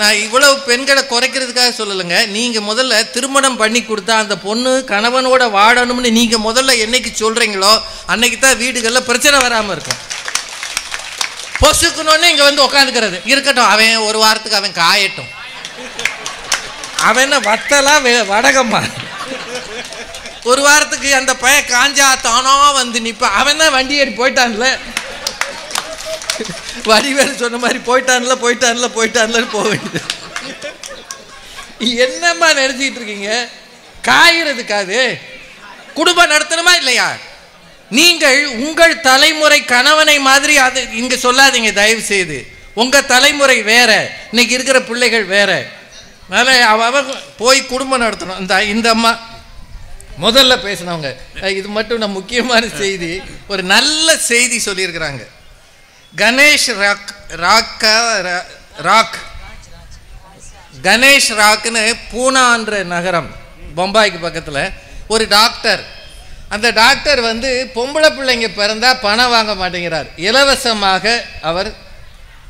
நான் இவ்வளவு பெண்களை குறைக்கிறதுக்காக சொல்லலைங்க. நீங்கள் முதல்ல திருமணம் பண்ணி கொடுத்தா அந்த பொண்ணு கணவனோட வாழணும்னு நீங்கள் முதல்ல என்னைக்கு சொல்கிறீங்களோ அன்னைக்கு தான் வீடுகளில் பிரச்சனை வராமல் இருக்கும். பொசுக்கணுன்னே இங்கே வந்து உட்காந்துக்கிறது இருக்கட்டும், அவன் ஒரு வாரத்துக்கு அவன் காயட்டும், அவன் என்ன வத்தலாம் வடகம்மா, ஒரு வாரத்துக்கு அந்த பையன் காஞ்சா தானோ வந்து நிற்பான். அவன் தான் வண்டி ஏறி போயிட்டான்ல, வடிவேல் சொன்ன மாதிரி போயிட்டான்ல போக வேண்டியது. என்னம்மா நினைச்சிட்டு இருக்கீங்க? காய்கிறதுக்காது குடும்பம் நடத்தணுமா இல்லையா? நீங்கள் உங்கள் தலைமுறை கணவனை மாதிரி அது இங்க சொல்லாதீங்க தயவு செய்து. உங்க தலைமுறை வேற, இன்னைக்கு இருக்கிற பிள்ளைகள் வேற. அதனால அவ போய் குடும்பம் நடத்தணும். இந்த அம்மா முதல்ல பேசினவங்க, இது மட்டும் நான் முக்கியமான செய்தி, ஒரு நல்ல செய்தி சொல்லியிருக்கிறாங்க. கணேஷ் ராக்னு பூனான்ற நகரம், பம்பாய்க்கு பக்கத்தில் ஒரு டாக்டர். அந்த டாக்டர் வந்து பொம்பளை பிள்ளைங்க பிறந்தா பணம் வாங்க மாட்டேங்கிறார், இலவசமாக அவர்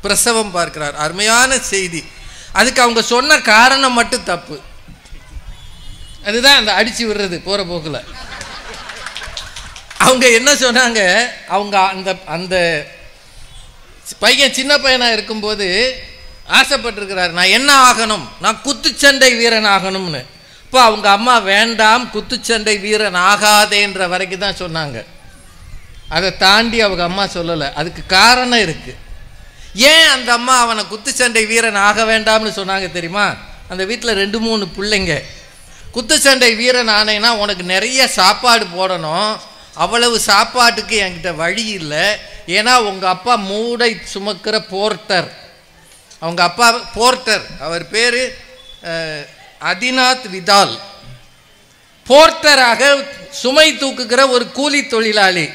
பிரசவம் பார்க்கிறார். அருமையான செய்தி. அதுக்கு அவங்க சொன்ன காரணம் மட்டும் தப்பு. அதுதான் அந்த அடிச்சு விடுறது போற போக்குல. அவங்க என்ன சொன்னாங்க, அவங்க அந்த பையன் சின்ன பையனா இருக்கும்போது ஆசைப்பட்டிருக்கிறார், நான் என்ன ஆகணும், நான் குத்துச்சண்டை வீரன் ஆகணும்னு. இப்போ அவங்க அம்மா வேண்டாம், குத்துச்சண்டை வீரன் ஆகாதேன்ற வரைக்கும் தான் சொன்னாங்க. அதை தாண்டி அவங்க அம்மா சொல்லலை. அதுக்கு காரணம் இருக்கு. ஏன் அந்த அம்மா அவனை குத்துச்சண்டை வீரன் ஆக வேண்டாம்னு சொன்னாங்க தெரியுமா? அந்த வீட்டில் 2-3 பிள்ளைங்க. குத்துச்சண்டை வீரன் ஆனேன்னா உனக்கு நிறைய சாப்பாடு போடணும், அவ்வளவு சாப்பாட்டுக்கு என்கிட்ட வழி இல்லை. ஏன்னா உங்கள் அப்பா மூடை சுமக்கிற போர்ட்டர். அவங்க அப்பா போர்ட்டர், அவர் பேர் அதிநாத் விதால். போர்ட்டராக சுமை தூக்குகிற ஒரு கூலி தொழிலாளி.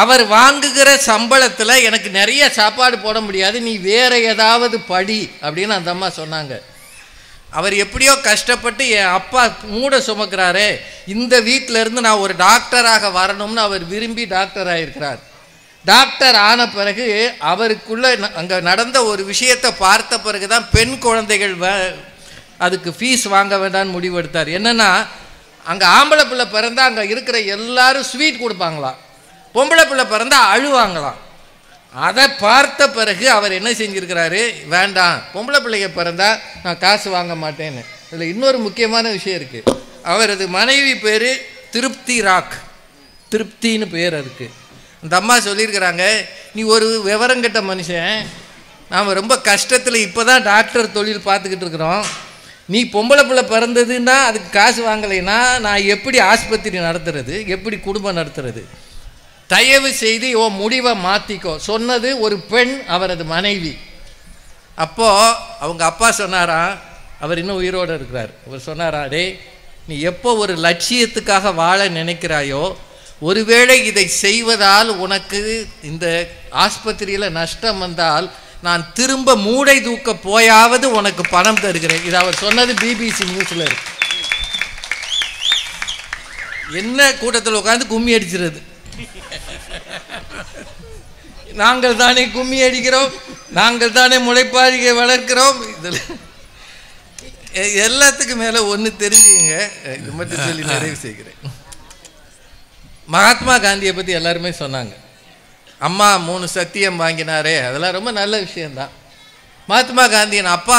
அவர் வாங்குகிற சம்பளத்தில் எனக்கு நிறைய சாப்பாடு போட முடியாது, நீ வேற ஏதாவது படி அப்படின்னு அந்த அம்மா சொன்னாங்க. அவர் எப்படியோ கஷ்டப்பட்டு என் அப்பா மூட சுமக்கிறாரே, இந்த வீட்டில் இருந்து நான் ஒரு டாக்டராக வரணும்னு அவர் விரும்பி டாக்டர் ஆகியிருக்கிறார். டாக்டர் ஆன பிறகு அவருக்குள்ள அங்கே நடந்த ஒரு விஷயத்தை பார்த்த பிறகு தான் பெண் குழந்தைகள் அதுக்கு ஃபீஸ் வாங்க வேண்டாம்னு முடிவெடுத்தார். என்னென்னா, அங்கே ஆம்பளை பிள்ளை பிறந்தா அங்கே இருக்கிற எல்லாரும் ஸ்வீட் கொடுப்பாங்களாம், பொம்பளை பிள்ளை பிறந்தா அழுவாங்களாம். அதை பார்த்த பிறகு அவர் என்ன செஞ்சிருக்கிறாரு, வேண்டாம் பொம்பளை பிள்ளைங்க பிறந்தா நான் காசு வாங்க மாட்டேன்னு. இதில் இன்னொரு முக்கியமான விஷயம் இருக்குது. அவரது மனைவி பேர் திருப்தி ராக், திருப்தின்னு பேர் அதுக்கு. அந்த அம்மா சொல்லியிருக்கிறாங்க, நீ ஒரு விவரங்கட்ட மனுஷன், நாம் ரொம்ப கஷ்டத்தில் இப்போ தான் டாக்டர் தொழில் பார்த்துக்கிட்டு இருக்கிறோம், நீ பொம்பளை பிள்ளை பிறந்ததுன்னா அதுக்கு காசு வாங்கலைன்னா நான் எப்படி ஆஸ்பத்திரி நடத்துறது, எப்படி குடும்பம் நடத்துறது? தயவு செய்து ஓ முடிவை மாற்றிக்கோ. சொன்னது ஒரு பெண், அவரது மனைவி. அப்போது அவங்க அப்பா சொன்னாரா, அவர் இன்னும் உயிரோடு இருக்கிறார், அவர் சொன்னாரா, டே நீ எப்போ ஒரு லட்சியத்துக்காக வாழ நினைக்கிறாயோ, ஒருவேளை இதை செய்வதால் உனக்கு இந்த ஆஸ்பத்திரியில் நஷ்டம் வந்தால் நான் திரும்ப மூடை தூக்க போயாவது உனக்கு பணம் தருகிறேன். இது அவர் சொன்னது பிபிசி நியூஸில் இருக்கு. என்ன கூட்டத்தில் உட்காந்து கும்மி அடிச்சிருது. நாங்கள் தானே கும்மி அடிக்கிறோம், நாங்கள் தானே முளைப்பாரிகை வளர்க்கிறோம். இதில் எல்லாத்துக்கும் மேலே ஒன்று தெரிஞ்சுங்க, இது மட்டும் சொல்லி நிறைவு செய்கிறேன். மகாத்மா காந்தியை பற்றி எல்லாருமே சொன்னாங்க. அம்மா 3 சத்தியம் வாங்கினாரே, அதெல்லாம் ரொம்ப நல்ல விஷயந்தான். மகாத்மா காந்தியின் அப்பா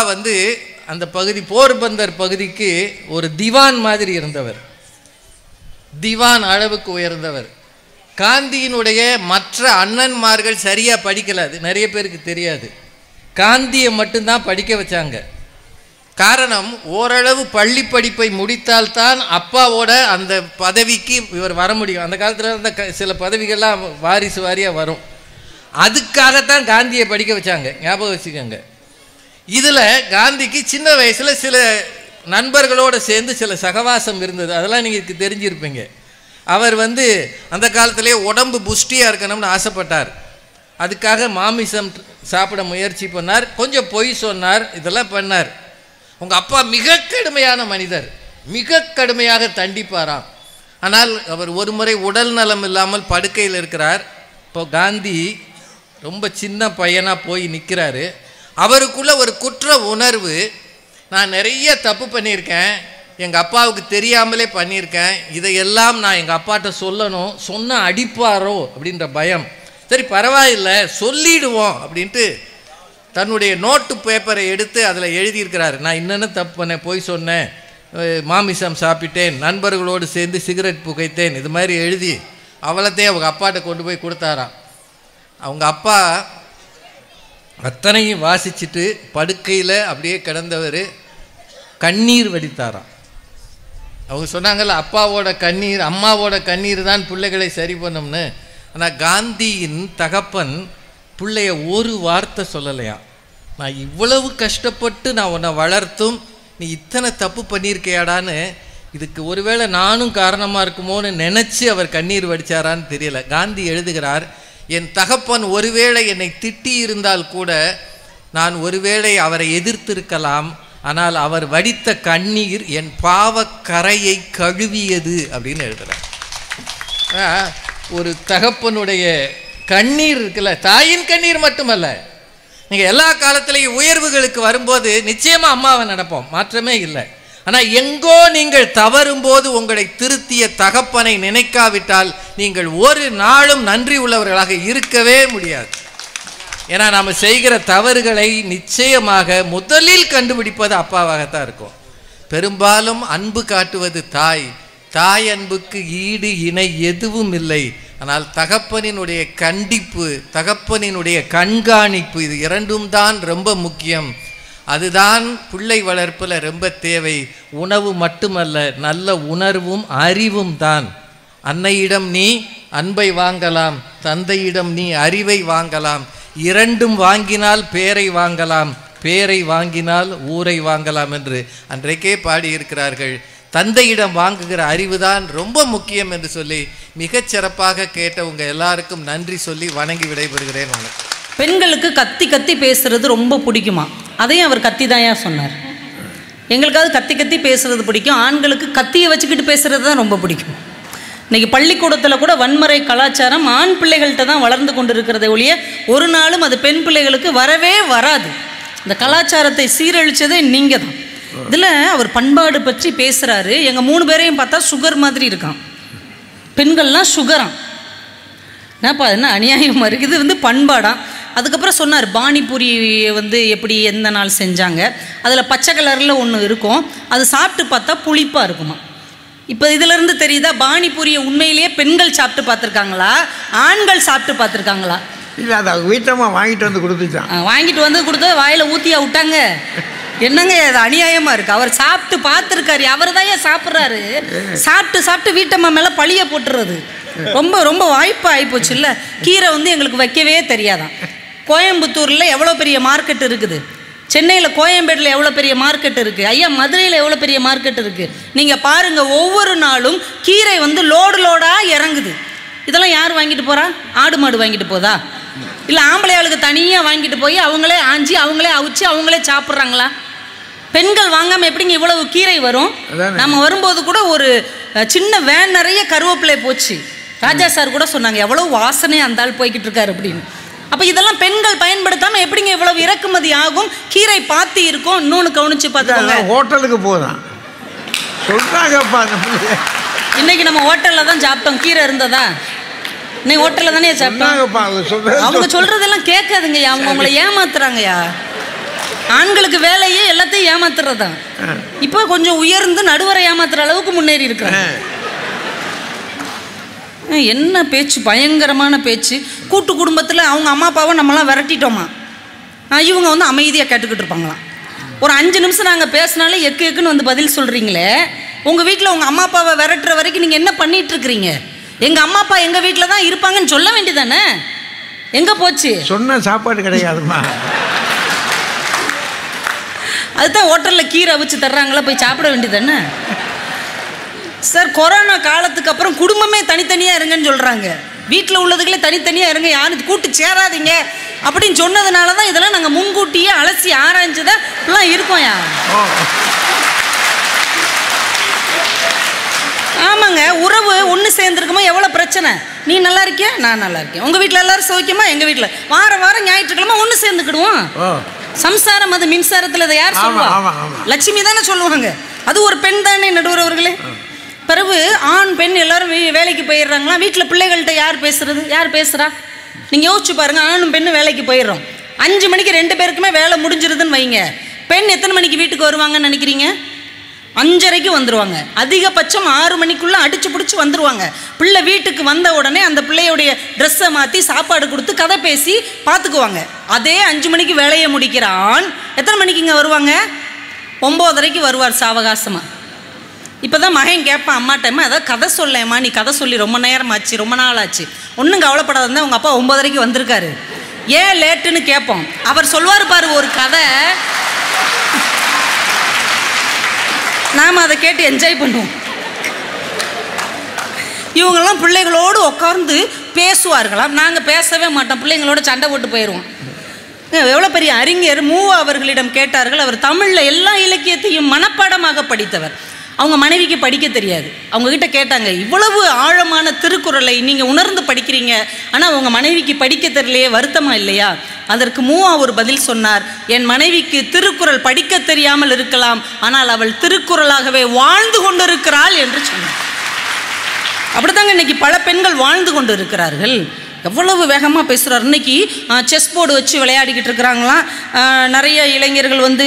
அந்த பகுதி போர்பந்தர் பகுதிக்கு ஒரு திவான் மாதிரி இருந்தவர், திவான் அளவுக்கு உயர்ந்தவர். காந்தியினுடைய மற்ற அண்ணன்மார்கள் சரியாக படிக்கல, அது நிறைய பேருக்கு தெரியாது. காந்தியை மட்டும்தான் படிக்க வச்சாங்க. காரணம், ஓரளவு பள்ளி படிப்பை முடித்தால்தான் அப்பாவோட அந்த பதவிக்கு இவர் வர முடியும். அந்த காலத்தில் இருந்த சில பதவிகள்லாம் வாரிசு வாரியாக வரும். அதுக்காகத்தான் காந்தியை படிக்க வச்சாங்க, ஞாபகம் வச்சுக்கோங்க. இதில் காந்திக்கு சின்ன வயசில் சில நண்பர்களோடு சேர்ந்து சில சகவாசம் இருந்தது, அதெல்லாம் நீங்கள் தெரிஞ்சிருப்பீங்க. அவர் அந்த காலத்திலே உடம்பு புஷ்டியாக இருக்கணும்னு ஆசைப்பட்டார். அதுக்காக மாமிசம் சாப்பிட முயற்சி பண்ணார், கொஞ்சம் பொய் சொன்னார், இதெல்லாம் பண்ணார். உங்கள் அப்பா மிக கடுமையான மனிதர், மிக கடுமையாக தண்டிப்பாராம். ஆனால் அவர் ஒரு முறை உடல் நலம் இல்லாமல் படுக்கையில் இருக்கிறார். இப்போ காந்தி ரொம்ப சின்ன பையனாக போய் நிற்கிறாரு. அவருக்குள்ள ஒரு குற்ற உணர்வு, நான் நிறைய தப்பு பண்ணியிருக்கேன், எங்கள் அப்பாவுக்கு தெரியாமலே பண்ணியிருக்கேன், இதையெல்லாம் நான் எங்கள் அப்பாட்ட சொல்லணும், சொன்னால் அடிப்பாரோ அப்படின்ற பயம். சரி பரவாயில்லை சொல்லிடுவோம் அப்படின்ட்டு தன்னுடைய நோட்டு பேப்பரை எடுத்து அதில் எழுதியிருக்கிறார். நான் என்னென்ன தப்பு பண்ணேன், போய் சொன்னேன், மாமிசம் சாப்பிட்டேன், நண்பர்களோடு சேர்ந்து சிகரெட் புகைத்தேன், இது மாதிரி எழுதி அவ்வளோத்தையும் அவங்க அப்பாட்ட கொண்டு போய் கொடுத்தாராம். அவங்க அப்பா அத்தனையும் வாசிச்சுட்டு படுக்கையில் அப்படியே கிடந்தவர் கண்ணீர் வடித்தாராம். அவங்க சொன்னாங்கல்ல, அப்பாவோட கண்ணீர் அம்மாவோட கண்ணீர் தான் பிள்ளைகளை சரி பண்ணும்னு. ஆனால் காந்தியின் தகப்பன் பிள்ளைய ஒரு வார்த்தை சொல்லலையா, நான் இவ்வளவு கஷ்டப்பட்டு நான் உன்னை வளர்த்தும் நீ இத்தனை தப்பு பண்ணியிருக்கையாடான்னு. இதுக்கு ஒருவேளை நானும் காரணமாக இருக்குமோன்னு நினச்சி அவர் கண்ணீர் வடித்தாரான்னு தெரியல. காந்தி எழுதுகிறார், என் தகப்பன் ஒருவேளை என்னை திட்டி இருந்தால் கூட நான் ஒருவேளை அவரை எதிர்த்திருக்கலாம், ஆனால் அவர் வடித்த கண்ணீர் என் பாவக்கரையை கழுவியது அப்படின்னு எழுதுகிறார். ஒரு தகப்பனுடைய கண்ணீர் இருக்குல்ல, தாயின் கண்ணீர் மட்டுமல்ல, நீங்கள் எல்லா காலத்திலையும் உயர்வுகளுக்கு வரும்போது நிச்சயமாக அம்மாவை நடப்போம், மாற்றமே இல்லை. ஆனால் எங்கோ நீங்கள் தவறும்போது உங்களை திருத்திய தகப்பனை நினைக்காவிட்டால் நீங்கள் ஒரு நாளும் நன்றி உள்ளவர்களாக இருக்கவே முடியாது. ஏன்னா நாம் செய்கிற தவறுகளை நிச்சயமாக முதலில் கண்டுபிடிப்பது அப்பாவாகத்தான் இருக்கும். பெரும்பாலும் அன்பு காட்டுவது தாய், தாய் அன்புக்கு ஈடு இணை எதுவும் இல்லை. ஆனால் தகப்பனினுடைய கண்டிப்பு, தகப்பனினுடைய கண்காணிப்பு, இது இரண்டும் தான் ரொம்ப முக்கியம். அதுதான் பிள்ளை வளர்ப்பில் ரொம்ப தேவை. உணவு மட்டுமல்ல, நல்ல உணர்வும் அறிவும் தான். அன்னையிடம் நீ அன்பை வாங்கலாம், தந்தையிடம் நீ அறிவை வாங்கலாம். இரண்டும் வாங்கினால் பேரை வாங்கலாம், பேரை வாங்கினால் ஊரை வாங்கலாம் என்று அன்றைக்கே பாடியிருக்கிறார்கள். தந்தையிடம் வாங்குகிற அறிவுதான் ரொம்ப முக்கியம் என்று சொல்லி மிகச் சிறப்பாக கேட்ட உங்க எல்லாருக்கும் நன்றி சொல்லி வணங்கி விடைபெறுகிறேன். வணக்கம். பெண்களுக்கு கத்தி கத்தி பேசுறது ரொம்ப பிடிக்குமா, அதையும் அவர் கத்தி தாயா சொன்னார். எங்களுக்காவது கத்தி கத்தி பேசுறது பிடிக்கும், ஆண்களுக்கு கத்தியை வச்சுக்கிட்டு பேசுறது தான் ரொம்ப பிடிக்கும். இன்னைக்கு பள்ளிக்கூடத்தில் கூட வன்முறை கலாச்சாரம் ஆண் பிள்ளைகள்கிட்ட தான் வளர்ந்து கொண்டு இருக்கிறத ஒழிய ஒரு நாளும் அது பெண் பிள்ளைகளுக்கு வரவே வராது. இந்த கலாச்சாரத்தை சீரழிச்சதே நீங்கள் தான். இதில் அவர் பண்பாடு பற்றி பேசுகிறாரு. எங்கள் 3 பேரையும் பார்த்தா சுகர் மாதிரி இருக்கான், பெண்கள்லாம் சுகரான். என்னப்பா என்ன அநியாயமாக இருக்குது, இது பண்பாடாம். அதுக்கப்புறம் சொன்னார் பானிபூரி எப்படி எந்த நாள் செஞ்சாங்க, அதில் பச்சை கலரில் ஒன்று இருக்கும், அது சாப்பிட்டு பார்த்தா புளிப்பாக இருக்குமா. இப்போ இதிலிருந்து தெரியுதா பானிபூரியை உண்மையிலேயே பெண்கள் சாப்பிட்டு பார்த்துருக்காங்களா, ஆண்கள் சாப்பிட்டு பார்த்துருக்காங்களா? இல்லை, அதை வீட்டமாக வாங்கிட்டு வந்து கொடுத்துட்டான். வாங்கிட்டு வந்து கொடுத்தா வாயில் ஊற்றியா விட்டாங்க. என்னங்க அது அநியாயமாக இருக்குது. அவர் சாப்பிட்டு பார்த்துருக்காரு, அவர் தான் ஏன் சாப்பிட்றாரு. சாப்பிட்டு சாப்பிட்டு வீட்டம்மா மேலே பழிய போட்டுறது ரொம்ப ரொம்ப வாய்ப்பு ஆகிப்போச்சு. இல்லை, கீரை எங்களுக்கு வைக்கவே தெரியாதான். கோயம்புத்தூரில் எவ்வளோ பெரிய மார்க்கெட் இருக்குது, சென்னையில் கோயம்பேட்டில் எவ்வளோ பெரிய மார்க்கெட் இருக்குது, ஐயா மதுரையில் எவ்வளோ பெரிய மார்க்கெட் இருக்குது. நீங்கள் பாருங்கள், ஒவ்வொரு நாளும் கீரை வந்து லோடு லோடாக இறங்குது. இதெல்லாம் யார் வாங்கிட்டு போகிறா? ஆடு மாடு வாங்கிட்டு போதா? இல்லை ஆம்பளை ஆளுக்கு தனியாக வாங்கிட்டு போய் அவங்களே ஆஞ்சி அவங்களே அவிச்சு அவங்களே சாப்பிட்றாங்களா? பெண்கள் வாங்காமல் எப்படிங்க இவ்வளவு கீரை வரும்? நம்ம வரும்போது கூட ஒரு சின்ன வேன் நிறைய கருவேப்பிலை போச்சு. ராஜா சார் கூட சொன்னாங்க, எவ்வளோ வாசனை அந்த ஆள் போய்கிட்டு இருக்காரு அப்படின்னு. அப்போ இதெல்லாம் பெண்கள் பயன்படுத்தாமல் எப்படிங்க இவ்வளவு இறக்குமதி ஆகும்? கீரை பாத்தி இருக்கும். இன்னொன்று கவனிச்சு பார்த்தாங்க, ஹோட்டலுக்கு போதான் சொல்றாங்கப்பா. இன்னைக்கு நம்ம ஹோட்டலில் தான் சாப்பிட்டோம். கீரை இருந்ததா? இன்னைக்கு ஹோட்டலில் தானே சாப்பிட்டோம். அவங்க சொல்றதெல்லாம் கேட்காதுங்கய்யா, அவங்க உங்களை ஏமாத்துறாங்கய்யா. ஆண்களுக்கு வேலையே எல்லாத்தையும் ஏமாத்துறதான். இப்போ கொஞ்சம் உயர்ந்து நடுவரை ஏமாத்துற அளவுக்கு முன்னேறி இருக்கிறாங்க. என்ன பேச்சு, பயங்கரமான பேச்சு. கூட்டு குடும்பத்தில் அவங்க அம்மா அப்பாவை நம்மளாம் விரட்டிட்டோமா, இவங்க வந்து அமைதியாக கேட்டுக்கிட்டு இருப்பாங்களாம். ஒரு 5 நிமிஷம் நாங்கள் பேசினாலே எக்குன்னு வந்து பதில் சொல்கிறீங்களே. உங்கள் வீட்டில் உங்கள் அம்மா அப்பாவை விரட்டுற வரைக்கும் நீங்கள் என்ன பண்ணிட்டு இருக்கிறீங்க? எங்கள் அம்மா அப்பா எங்கள் வீட்டில் தான் இருப்பாங்கன்னு சொல்ல வேண்டியதானே? எங்கே போச்சு? சொன்ன சாப்பாடு கிடையாதுமா. அதுதான் ஹோட்டலில் கீரை அவிச்சு தர்றாங்களா, போய் சாப்பிட வேண்டியதானே? சார், கொரோனா காலத்துக்கு அப்புறம் குடும்பமே தனித்தனியாக இருங்கன்னு சொல்கிறாங்க. வீட்டில் உள்ளதுகளே தனித்தனியாக இருங்க, யாரும் கூட்டு சேராதீங்க அப்படின்னு சொன்னதுனால தான் இதெல்லாம் நாங்கள் முன்கூட்டியே அலசி ஆராய்ஞ்சதான் இப்பெல்லாம் இருக்கோம். யார் ஆமாங்க, உறவு ஒன்று சேர்ந்துருக்குமா எவ்வளோ பிரச்சனை. நீ நல்லா இருக்கியா, நான் நல்லா இருக்கேன். உங்கள் வீட்டில் எல்லாரும் சௌக்கியமா? எங்கள் வீட்டில் வாரம் ஞாயிற்றுக்கிழமை ஒன்று சேர்ந்துக்கிடுவோம். சம்சாரம் அது மின்சாரத்தில் இதை யார் சொல்லுவா? லட்சுமி தானே சொல்லுவாங்க. அது ஒரு பெண் தானே நடுவர் அவர்களே. பிறகு ஆண் பெண் எல்லாரும் வேலைக்கு போயிடுறாங்களா? வீட்டில் பிள்ளைகள்கிட்ட யார் பேசுறது? யார் பேசுகிறா? நீங்கள் யோசிச்சு பாருங்கள். ஆணும் பெண்ணும் வேலைக்கு போயிடுறோம். 5 மணிக்கு 2 பேருக்குமே வேலை முடிஞ்சிருதுன்னு வைங்க. பெண் எத்தனை மணிக்கு வீட்டுக்கு வருவாங்கன்னு நினைக்கிறீங்க? 5:30க்கு வந்துடுவாங்க. அதிகபட்சம் 6 மணிக்குள்ளே அடிச்சு பிடிச்சி வந்துடுவாங்க. பிள்ளை வீட்டுக்கு வந்த உடனே அந்த பிள்ளையுடைய ட்ரெஸ்ஸை மாற்றி சாப்பாடு கொடுத்து கதை பேசி பார்த்துக்குவாங்க. அதே 5 மணிக்கு வேலையை முடிக்கிற ஆண் எத்தனை மணிக்கு இங்கே வருவாங்க? 9:30க்கு வருவார் சாவகாசமாக. இப்போ தான் மகன் கேட்பான் அம்மாட்டம்மா, ஏதாவது கதை சொல்லேம்மா, நீ கதை சொல்லி ரொம்ப நேரம் ஆச்சு, ரொம்ப நாள் ஆச்சு. ஒன்றும் கவலைப்படாதான், உங்கள் அப்பா 9:30க்கு வந்திருக்காரு, ஏன் லேட்டுன்னு கேட்போம். அவர் சொல்வார் பாரு ஒரு கதை, நாம் அதை கேட்டு என்ஜாய் பண்ணுவோம். இவங்கெல்லாம் பிள்ளைகளோடு உட்கார்ந்து பேசுவார்களாம். நாங்கள் பேசவே மாட்டோம், பிள்ளைங்களோட சண்டை போட்டு போயிடுவோம். எவ்வளோ பெரிய அறிஞர் மூவா அவர்களிடம் கேட்டார்கள். அவர் தமிழில் எல்லா இலக்கியத்தையும் மனப்பாடமாக படித்தவர். அவங்க மனைவிக்கு படிக்க தெரியாது. அவங்கக்கிட்ட கேட்டாங்க, இவ்வளவு ஆழமான திருக்குறளை நீங்கள் உணர்ந்து படிக்கிறீங்க, ஆனால் உங்கள் மனைவிக்கு படிக்க தெரியலையே, வருத்தமா இல்லையா? அதற்கு மூவா ஒரு பதில் சொன்னார், என் மனைவிக்கு திருக்குறள் படிக்க தெரியாமல் இருக்கலாம், ஆனால் அவள் திருக்குறளாகவே வாழ்ந்து கொண்டிருக்கிறாள் என்று சொன்னார். அப்படித்தாங்க இன்னைக்கு பல பெண்கள் வாழ்ந்து கொண்டு இருக்கிறார்கள். எவ்வளவு வேகமாக பேசுகிறார். இன்னைக்கு செஸ் போர்டு வச்சு விளையாடிக்கிட்டு இருக்கிறாங்களாம். நிறைய இளைஞர்கள் வந்து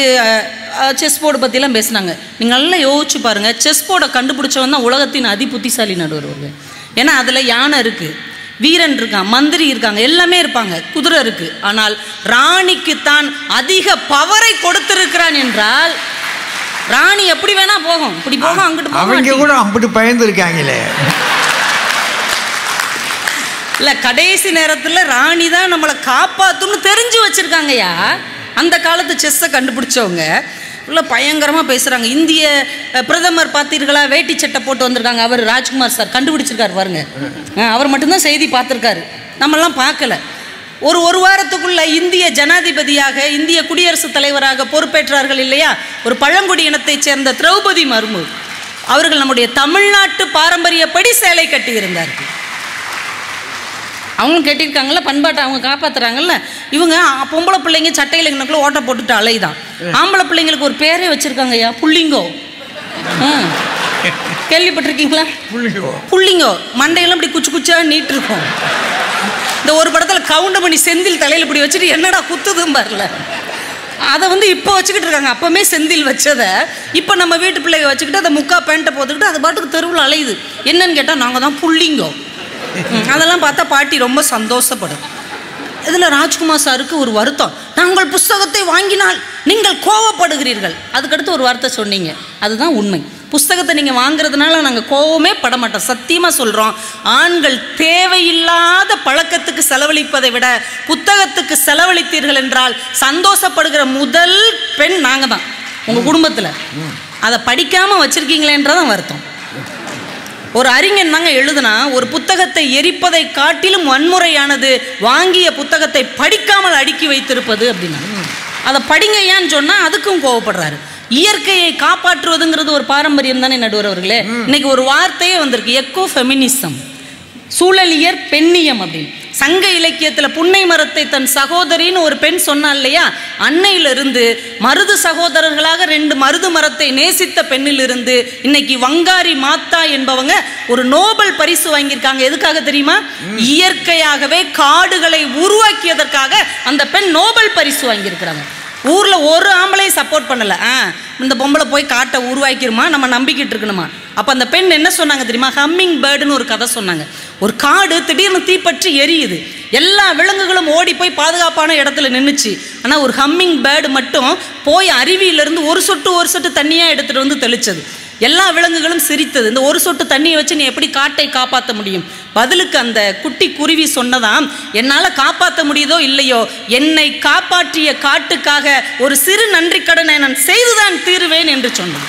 செஸ் போர்டு பற்றிலாம் பேசுனாங்க. நீங்கள் நல்லா யோசிச்சு பாருங்கள், செஸ் போர்டை கண்டுபிடிச்சவன் தான் உலகத்தின் அதி புத்திசாலி நடுவர். ஏன்னா அதில் யானை இருக்குது, வீரன் இருக்கான், மந்திரி இருக்காங்க, எல்லாமே இருப்பாங்க, குதிரை இருக்குது. ஆனால் ராணிக்குத்தான் அதிக பவரை கொடுத்திருக்கிறான் என்றால் ராணி எப்படி வேணா போகும், இப்படி போகும், அங்கிட்டு அவங்க கூட அப்படி பயந்து இருக்காங்களே. இல்லை, கடைசி நேரத்தில் ராணி தான் நம்மளை காப்பாற்றுன்னு தெரிஞ்சு வச்சுருக்காங்கய்யா. அந்த காலத்து செஸ்ஸை கண்டுபிடிச்சவங்க இல்லை பயங்கரமாக பேசுகிறாங்க. இந்திய பிரதமர் பார்த்தீர்களா, வேட்டி சட்டை போட்டு வந்திருக்காங்க. அவர் ராஜ்குமார் சார் கண்டுபிடிச்சிருக்காரு பாருங்க. அவர் மட்டும்தான் செய்தி பார்த்துருக்காரு, நம்மெல்லாம் பார்க்கல. ஒரு வாரத்துக்குள்ள இந்திய ஜனாதிபதியாக, இந்திய குடியரசுத் தலைவராக பொறுப்பேற்றார்கள் இல்லையா, ஒரு பழங்குடி இனத்தைச் சேர்ந்த திரௌபதி மர்மு. அவர்கள் நம்முடைய தமிழ்நாட்டு பாரம்பரியப்படி சேலை கட்டி இருந்தார்கள். அவங்களும் கட்டியிருக்காங்கல்ல, பண்பாட்டை அவங்க காப்பாற்றுறாங்கல்ல. இவங்க பொம்பளை பிள்ளைங்க சட்டையில் எங்கனக்குள்ள ஓட்டை போட்டுட்டு அலைதான். ஆம்பளை பிள்ளைங்களுக்கு ஒரு பேரே வச்சுருக்காங்க ஐயா, புள்ளிங்கோ. கேள்விப்பட்டிருக்கீங்களா? புள்ளிங்கோ. மண்டையெல்லாம் இப்படி குச்சி குச்சா நீட்டு இருக்கும். இந்த ஒரு படத்தில் கவுண்டமணி செந்தில் தலையில் இப்படி வச்சுட்டு என்னடா குத்துதும் பாருல, அதை வந்து இப்போ வச்சுக்கிட்டு இருக்காங்க. அப்போவுமே செந்தில் வச்சதை இப்போ நம்ம வீட்டு பிள்ளைங்க வச்சுக்கிட்டு அதை முக்கா பேண்ட்டை போட்டுக்கிட்டு அது பாட்டுக்கு தெருவில் அலையுது. என்னன்னு கேட்டால் நாங்கள் தான் புள்ளிங்கோ. அதெல்லாம் பார்த்தா பாட்டி ரொம்ப சந்தோஷப்படும். இதில் ராஜ்குமார் சாருக்கு ஒரு வருத்தம், நாங்கள் புஸ்தகத்தை வாங்கினால் நீங்கள் கோவப்படுகிறீர்கள். அதுக்கடுத்து ஒரு வார்த்தை சொன்னீங்க, அதுதான் உண்மை. புஸ்தகத்தை நீங்கள் வாங்குறதுனால நாங்கள் கோவமே பட மாட்டோம். சத்தியமாக சொல்கிறோம், ஆண்கள் தேவையில்லாத பழக்கத்துக்கு செலவழிப்பதை விட புத்தகத்துக்கு செலவழித்தீர்கள் என்றால் சந்தோஷப்படுகிற முதல் பெண் நாங்கள் தான் உங்கள் குடும்பத்தில். அதை படிக்காமல் வச்சுருக்கீங்களேன்றதான் வருத்தம். ஒரு அறிஞன் தாங்க எழுதுனா, ஒரு புத்தகத்தை எரிப்பதை காட்டிலும் வன்முறையானது வாங்கிய புத்தகத்தை படிக்காமல் அடுக்கி வைத்திருப்பது அப்படின்னா. அதை படிங்க ஏன்னு சொன்னால் அதுக்கும் கோவப்படுறாரு. இயற்கையை காப்பாற்றுவதுங்கிறது ஒரு பாரம்பரியம் தானே நடுவர் அவர்களே. இன்னைக்கு ஒரு வார்த்தையே வந்திருக்கு, எக்கோ ஃபெமினிசம், சூழலியற் பெண்ணியம் அப்படின்னு. சங்க இலக்கியத்தில் புன்னை மரத்தை தன் சகோதரின்னு ஒரு பெண் சொன்னாள் இல்லையா, அன்னையிலிருந்து மருது சகோதரர்களாக 2 மருது மரத்தை நேசித்த பெண்ணிலிருந்து இன்னைக்கு வங்காரி மாத்தா என்பவங்க ஒரு நோபல் பரிசு வாங்கியிருக்காங்க. எதுக்காக தெரியுமா? இயற்கையாகவே காடுகளை உருவாக்கியதற்காக அந்த பெண் நோபல் பரிசு வாங்கியிருக்கிறாங்க. ஊரில் ஒரு ஆம்பளையும் சப்போர்ட் பண்ணலை. இந்த பொம்பளை போய் காட்டை உருவாக்கிருமா, நம்ம நம்பிக்கிட்டு இருக்கணுமா. அப்போ அந்த பெண் என்ன சொன்னாங்க தெரியுமா? ஹம்மிங் பேர்டுன்னு ஒரு கதை சொன்னாங்க. ஒரு காடு திடீர்னு தீப்பற்றி எரியுது, எல்லா விலங்குகளும் ஓடி போய் பாதுகாப்பான இடத்துல நின்றுச்சு. ஆனால் ஒரு ஹம்மிங் பேர்டு மட்டும் போய் அருவியிலிருந்து ஒரு சொட்டு தண்ணியாக எடுத்துகிட்டு வந்து தெளிச்சது. எல்லா விலங்குகளும் சிரித்தது. இந்த ஒரு சொட்டு தண்ணியை வச்சு நீ எப்படி காட்டை காப்பாற்ற முடியும்? பதிலுக்கு அந்த குட்டி குருவி சொன்னதாம், என்னால் காப்பாற்ற முடியுதோ இல்லையோ, என்னை காப்பாற்றிய காட்டுக்காக ஒரு சிறு நன்றி கடனை நான் செய்துதான் தீருவேன் என்று சொன்னது.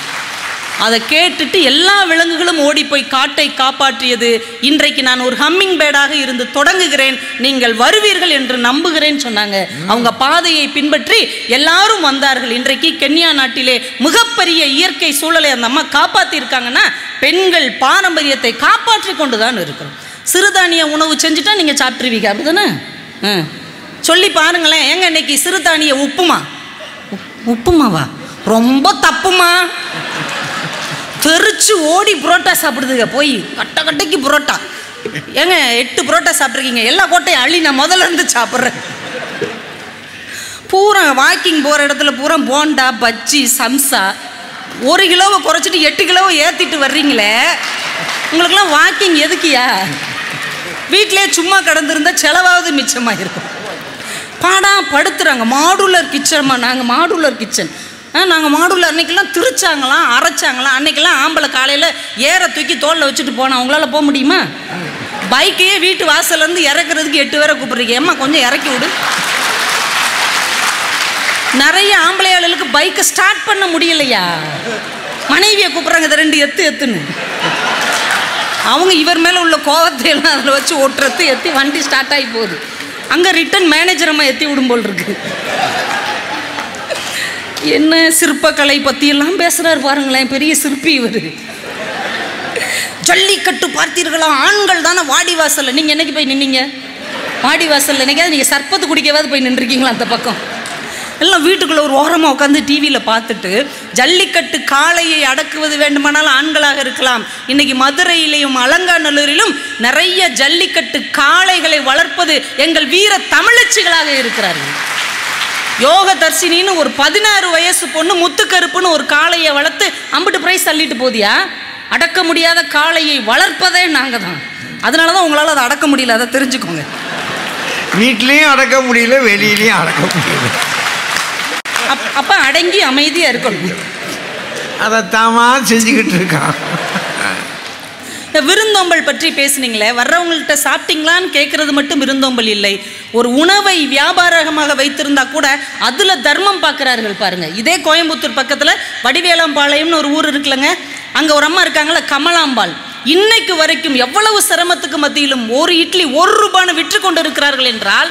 அதை கேட்டுட்டு எல்லா விலங்குகளும் ஓடி போய் காட்டை காப்பாற்றியது. இன்றைக்கு நான் ஒரு ஹம்மிங் பேர்டாக இருந்து தொடங்குகிறேன், நீங்கள் வருவீர்கள் என்று நம்புகிறேன் சொன்னாங்க. அவங்க பாதையை பின்பற்றி எல்லாரும் வந்தார்கள். இன்றைக்கு கென்யா நாட்டிலே மிகப்பெரிய இயற்கை சூழலை அந்த அம்மா காப்பாற்றி இருக்காங்கன்னா பெண்கள் பாரம்பரியத்தை காப்பாற்றி கொண்டு தான் இருக்கிறோம். சிறுதானிய உணவு செஞ்சுட்டா நீங்கள் சாப்பிட்ருவீங்க, அப்படிதானே? சொல்லி பாருங்களேன். எங்க இன்னைக்கு சிறுதானிய உப்புமாவா? ரொம்ப தப்புமா. தெரிச்சு ஓடி புரோட்டா சாப்பிடுதுங்க, போய் கட்டைக்கு புரோட்டா. ஏங்க 8 புரோட்டா சாப்பிட்ருக்கீங்க, எல்லா கோட்டையும் அள்ளி நான் முதல்ல இருந்து சாப்பிட்றேன். பூரா வாக்கிங் போகிற இடத்துல பூரா போண்டா பஜ்ஜி சம்சா. 1 கிலோவை குறைச்சிட்டு 8 கிலோவை ஏற்றிட்டு வர்றீங்களே, உங்களுக்குலாம் வாக்கிங் எதுக்கியா? வீட்டிலே சும்மா கடந்திருந்தால் செலவாவது மிச்சமாக இருக்கும். படுத்துறாங்க. மாடுலர் கிச்சன்மா, நாங்கள் மாடுலர் கிச்சன். நாங்கள் மாடுலர் அன்னைக்கெல்லாம் திரிச்சாங்களாம், அரைச்சாங்களாம். அன்னைக்கெல்லாம் ஆம்பளை காலையில் ஏற தூக்கி தோளில் வச்சுட்டு போனால் அவங்களால போக முடியுமா? பைக்கையே வீட்டு வாசல்லேருந்து இறக்குறதுக்கு 8 பேரை கூப்பிட்றீங்க. ஏம்மா கொஞ்சம் இறக்கி விடு. நிறைய ஆம்பளையாளுக்கு பைக்கை ஸ்டார்ட் பண்ண முடியலையா? மனைவியை கூப்பிட்றாங்க, இதை 2 எத்துன்னு. அவங்க இவர் மேலே உள்ள கோவத்தை எல்லாம் அதில் வச்சு ஓட்டுறது, எத்தி வண்டி ஸ்டார்ட் ஆகி போகுது. அங்கே ரிட்டன் மேனேஜர் அம்மா எத்தி விடும் போல் இருக்கு. என்ன சிற்பக்கலை பற்றியெல்லாம் பேசுகிறாரு பாருங்களேன், பெரிய சிற்பி இவர். ஜல்லிக்கட்டு பார்த்தீர்களா? ஆண்கள் தானே வாடி வாசலில். நீங்கள் என்னைக்கு போய் நின்னீங்க வாடி வாசலில்? என்னைக்காவது நீங்கள் சர்பத்து குடிக்கவாது போய் நின்றுருக்கீங்களா? அந்த பக்கம் எல்லாம் வீட்டுக்குள்ளே ஒரு ஓரமாக உட்காந்து டிவியில் பார்த்துட்டு, ஜல்லிக்கட்டு காளையை அடக்குவது வேண்டுமானாலும் ஆண்களாக இருக்கலாம். இன்னைக்கு மதுரையிலையும் அலங்காநல்லூரிலும் நிறைய ஜல்லிக்கட்டு காளைகளை வளர்ப்பது எங்கள் வீர தமிழச்சிகளாக இருக்கிறார்கள். யோக தர்சினின்னு ஒரு 16 வயசு பொண்ணு முத்துக்கருப்புன்னு ஒரு காளையை வளர்த்து அம்பிட்டு பிரைஸ் தள்ளிட்டு போதியா? அடக்க முடியாத காளையை வளர்ப்பதே நாங்கள் தான். அதனால தான் உங்களால் அதை அடக்க முடியல, அதை தெரிஞ்சுக்கோங்க. வீட்லேயும் அடக்க முடியல, வெளியிலையும் அடக்க முடியல. அப்போ அடங்கி அமைதியாக இருக்கணும். அதைத்தாமா செஞ்சுக்கிட்டு இருக்கான். விருந்தோம்பல் பற்றி பேசுனீங்களே, வர்றவங்கள்ட்ட சாப்பிட்டீங்களான்னு கேட்கறது மட்டும் விருந்தோம்பல் இல்லை. ஒரு உணவை வியாபாரமாக வைத்திருந்தா கூட அதில் தர்மம் பார்க்குறார்கள் பாருங்க. இதே கோயம்புத்தூர் பக்கத்தில் வடிவேலம்பாளையம்னு ஒரு ஊர் இருக்குல்லங்க, அங்கே ஒரு அம்மா இருக்காங்கள, கமலாம்பாள். இன்னைக்கு வரைக்கும் எவ்வளவு சிரமத்துக்கு மத்தியிலும் 1 இட்லி 1 ரூபான்னு விற்று கொண்டு இருக்கிறார்கள் என்றால்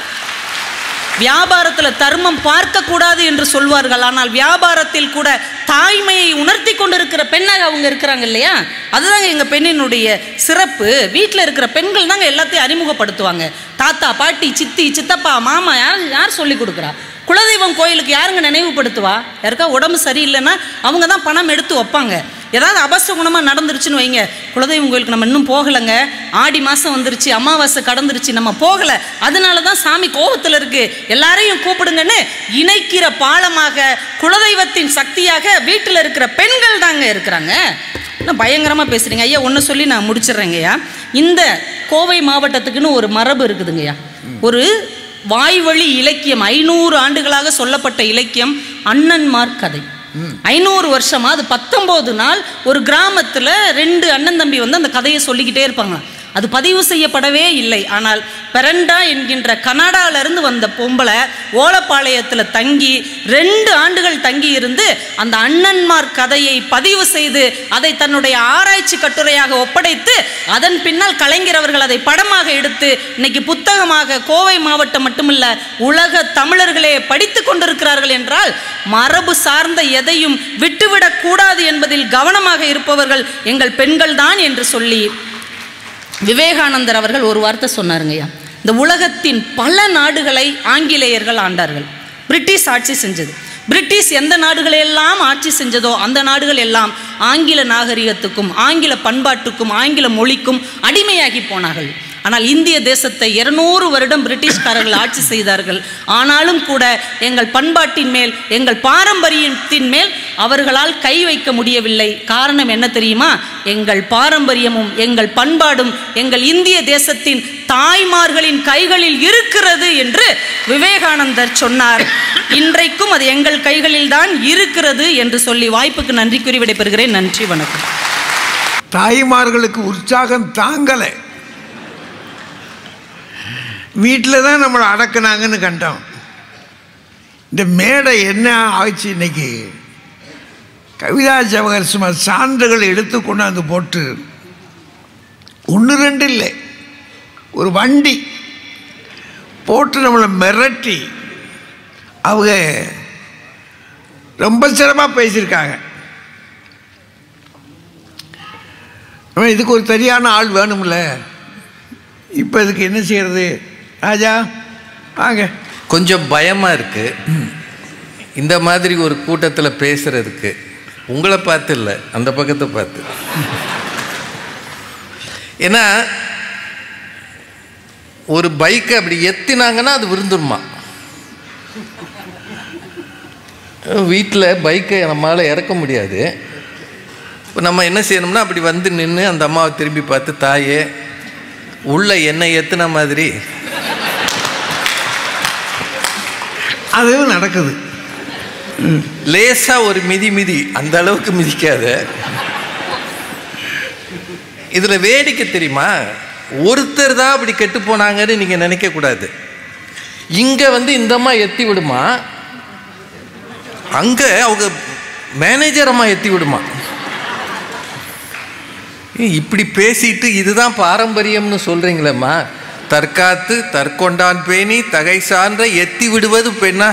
வியாபாரத்தில் தர்மம் பார்க்கக்கூடாது என்று சொல்வார்கள். ஆனால் வியாபாரத்தில் கூட தாய்மையை உணர்த்தி கொண்டிருக்கிற பெண்ணாக அவங்க இருக்கிறாங்க இல்லையா? அதுதாங்க எங்கள் பெண்ணினுடைய சிறப்பு. வீட்டில் இருக்கிற பெண்கள் தாங்க எல்லாத்தையும் அறிமுகப்படுத்துவாங்க. தாத்தா பாட்டி சித்தி சித்தப்பா மாமா யார் சொல்லி கொடுக்குறா? குலதெய்வம் கோயிலுக்கு யாருங்க நினைவுபடுத்துவா? யாருக்கா உடம்பு சரியில்லைன்னா அவங்க தான் பணம் எடுத்து வைப்பாங்க. ஏதாவது அபசகுணமாக நடந்துருச்சுன்னு வைங்க, குலதெய்வம் கோயிலுக்கு நம்ம இன்னும் போகலைங்க, ஆடி மாதம் வந்துருச்சு, அமாவாசை கடந்துருச்சு, நம்ம போகலை, அதனால தான் சாமி கோபத்தில் இருக்குது, எல்லாரையும் கூப்பிடுங்கன்னு இணைக்கிற பாலமாக குலதெய்வத்தின் சக்தியாக வீட்டில் இருக்கிற பெண்கள் தாங்க இருக்கிறாங்க. இன்னும் பயங்கரமாக பேசுகிறீங்க ஐயா. ஒன்று சொல்லி நான் முடிச்சிடுறேங்கய்யா. இந்த கோவை மாவட்டத்துக்குன்னு ஒரு மரபு இருக்குதுங்கய்யா. ஒரு வாய்வழி இலக்கியம், 500 ஆண்டுகளாக சொல்லப்பட்ட இலக்கியம் அண்ணன்மார் கதை. 500 வருஷமா. அது 19 நாள் ஒரு கிராமத்தில் 2 அண்ணன் தம்பி வந்து அந்த கதையை சொல்லிக்கிட்டே இருப்பாங்க. அது பதிவு செய்யப்படவே இல்லை. ஆனால் பெரண்டா என்கின்ற கனடாவிலிருந்து வந்த பொம்பளை ஓலப்பாளையத்தில் தங்கி 2 ஆண்டுகள் தங்கி இருந்து அந்த அண்ணன்மார் கதையை பதிவு செய்து அதை தன்னுடைய ஆராய்ச்சி கட்டுரையாக ஒப்படைத்து அதன் பின்னால் கலைஞர் அவர்கள் அதை படமாக எடுத்து இன்னைக்கு புத்தகமாக கோவை மாவட்டம் மட்டுமல்ல உலக தமிழர்களே படித்து கொண்டிருக்கிறார்கள் என்றால் மரபு சார்ந்த எதையும் விட்டுவிடக் கூடாது என்பதில் கவனமாக இருப்பவர்கள் எங்கள் பெண்கள் தான் என்று சொல்லி விவேகானந்தர் அவர்கள் ஒரு வார்த்தை சொன்னாருங்கய்யா. இந்த உலகத்தின் பல நாடுகளை ஆங்கிலேயர்கள் ஆண்டார்கள். பிரிட்டிஷ் ஆட்சி செஞ்சது. பிரிட்டிஷ் எந்த நாடுகளெல்லாம் ஆட்சி செஞ்சதோ அந்த நாடுகள் எல்லாம் ஆங்கில நாகரிகத்துக்கும் ஆங்கில பண்பாட்டுக்கும் ஆங்கில மொழிக்கும் அடிமையாகி போனார்கள். ஆனால் இந்திய தேசத்தை 200 வருடம் பிரிட்டிஷ்காரர்கள் ஆட்சி செய்தார்கள். ஆனாலும் கூட எங்கள் பண்பாட்டின் மேல் எங்கள் பாரம்பரியத்தின் மேல் அவர்களால் கை வைக்க முடியவில்லை. காரணம் என்ன தெரியுமா? எங்கள் பாரம்பரியமும் எங்கள் பண்பாடும் எங்கள் இந்திய தேசத்தின் தாய்மார்களின் கைகளில் இருக்கிறது என்று விவேகானந்தர் சொன்னார். இன்றைக்கும் அது எங்கள் கைகளில் தான் இருக்கிறது என்று சொல்லி வாய்ப்புக்கு நன்றி கூறி விடைபெறுகிறேன். நன்றி, வணக்கம். தாய்மார்களுக்கு உற்சாகம் தாங்கலை. வீட்டில் தான் நம்மளை அடக்குனாங்கன்னு கண்டோம். இந்த மேடை என்ன ஆச்சு இன்னைக்கு? கவிதா ஜவஹர் சும்மா சான்றுகள் எடுத்து கொண்டாந்து போட்டு 1 2 இல்லை, ஒரு வண்டி போட்டு நம்மளை மிரட்டி அவங்க ரொம்ப சிறப்பாக பேசியிருக்காங்க. இதுக்கு ஒரு சரியான ஆள் வேணும்ல. இப்போ இதுக்கு என்ன செய்யறது? ராஜா வாங்க. கொஞ்சம் பயமாக இருக்குது இந்த மாதிரி ஒரு கூட்டத்தில் பேசுகிறதுக்கு. உங்களை பார்த்து இல்லை, அந்த பக்கத்தை பார்த்து. ஏன்னா ஒரு பைக்கை அப்படி எத்தினாங்கன்னா அது விருந்துருமா. வீட்டில் பைக்கை நம்மளால் இறக்க முடியாது. இப்போ நம்ம என்ன செய்யணும்னா அப்படி வந்து நின்று அந்த அம்மாவை திரும்பி பார்த்து, தாயே உள்ள என்ன எத்துன மாதிரி அதுவும் நடக்குது. லேசா ஒரு மிதி அந்த அளவுக்கு மிதிக்காத. இதுல வேடிக்கை தெரியுமா? ஒருத்தர் தான் அப்படி கெட்டு போனாங்கன்னு நீங்க நினைக்க கூடாது. இங்க வந்து இந்த அம்மா எத்தி விடுமா, அங்க அவங்க மேனேஜர் அம்மா எத்தி விடுமா. இப்படி பேசிட்டு இதுதான் பாரம்பரியம்னு சொல்றீங்களேம்மா. தற்காத்து தற்கொண்டான் பேணி தகை சான்ற எத்தி விடுவது பெண்ணா?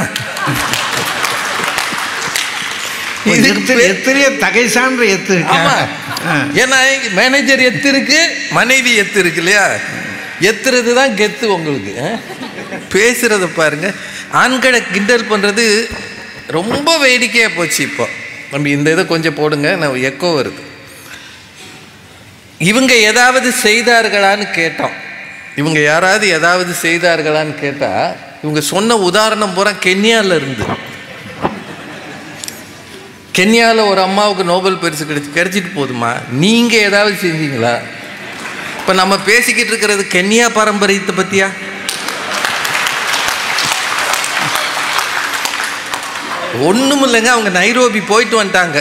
எத்தனையோ தகை சான்ற எத்து. ஏன்னா மேனேஜர் எத்து இருக்கு, மனைவி எத்து இருக்கு இல்லையா? எத்துறது தான் கெத்து உங்களுக்கு. பேசுறத பாருங்க. ஆண்களை கிண்டல் பண்றது ரொம்ப வேடிக்கையா போச்சு. இப்போ நம்ம இந்த இதை கொஞ்சம் போடுங்க, நான் எக்கோ வருது. இவங்க ஏதாவது செய்தார்களான்னு கேட்டோம். இவங்க யாராவது ஏதாவது செய்தார்களான்னு கேட்டால் இவங்க சொன்ன உதாரணம் பூரா கென்யாவில் இருந்து. கென்யாவில் ஒரு அம்மாவுக்கு நோபல் பரிசு கிடைச்சிட்டு போதுமா? நீங்கள் ஏதாவது செஞ்சீங்களா? இப்போ நம்ம பேசிக்கிட்டு இருக்கிறது கென்யா பாரம்பரியத்தை பற்றியா? ஒன்றும் இல்லைங்க. அவங்க நைரோபி போயிட்டு வந்துட்டாங்க.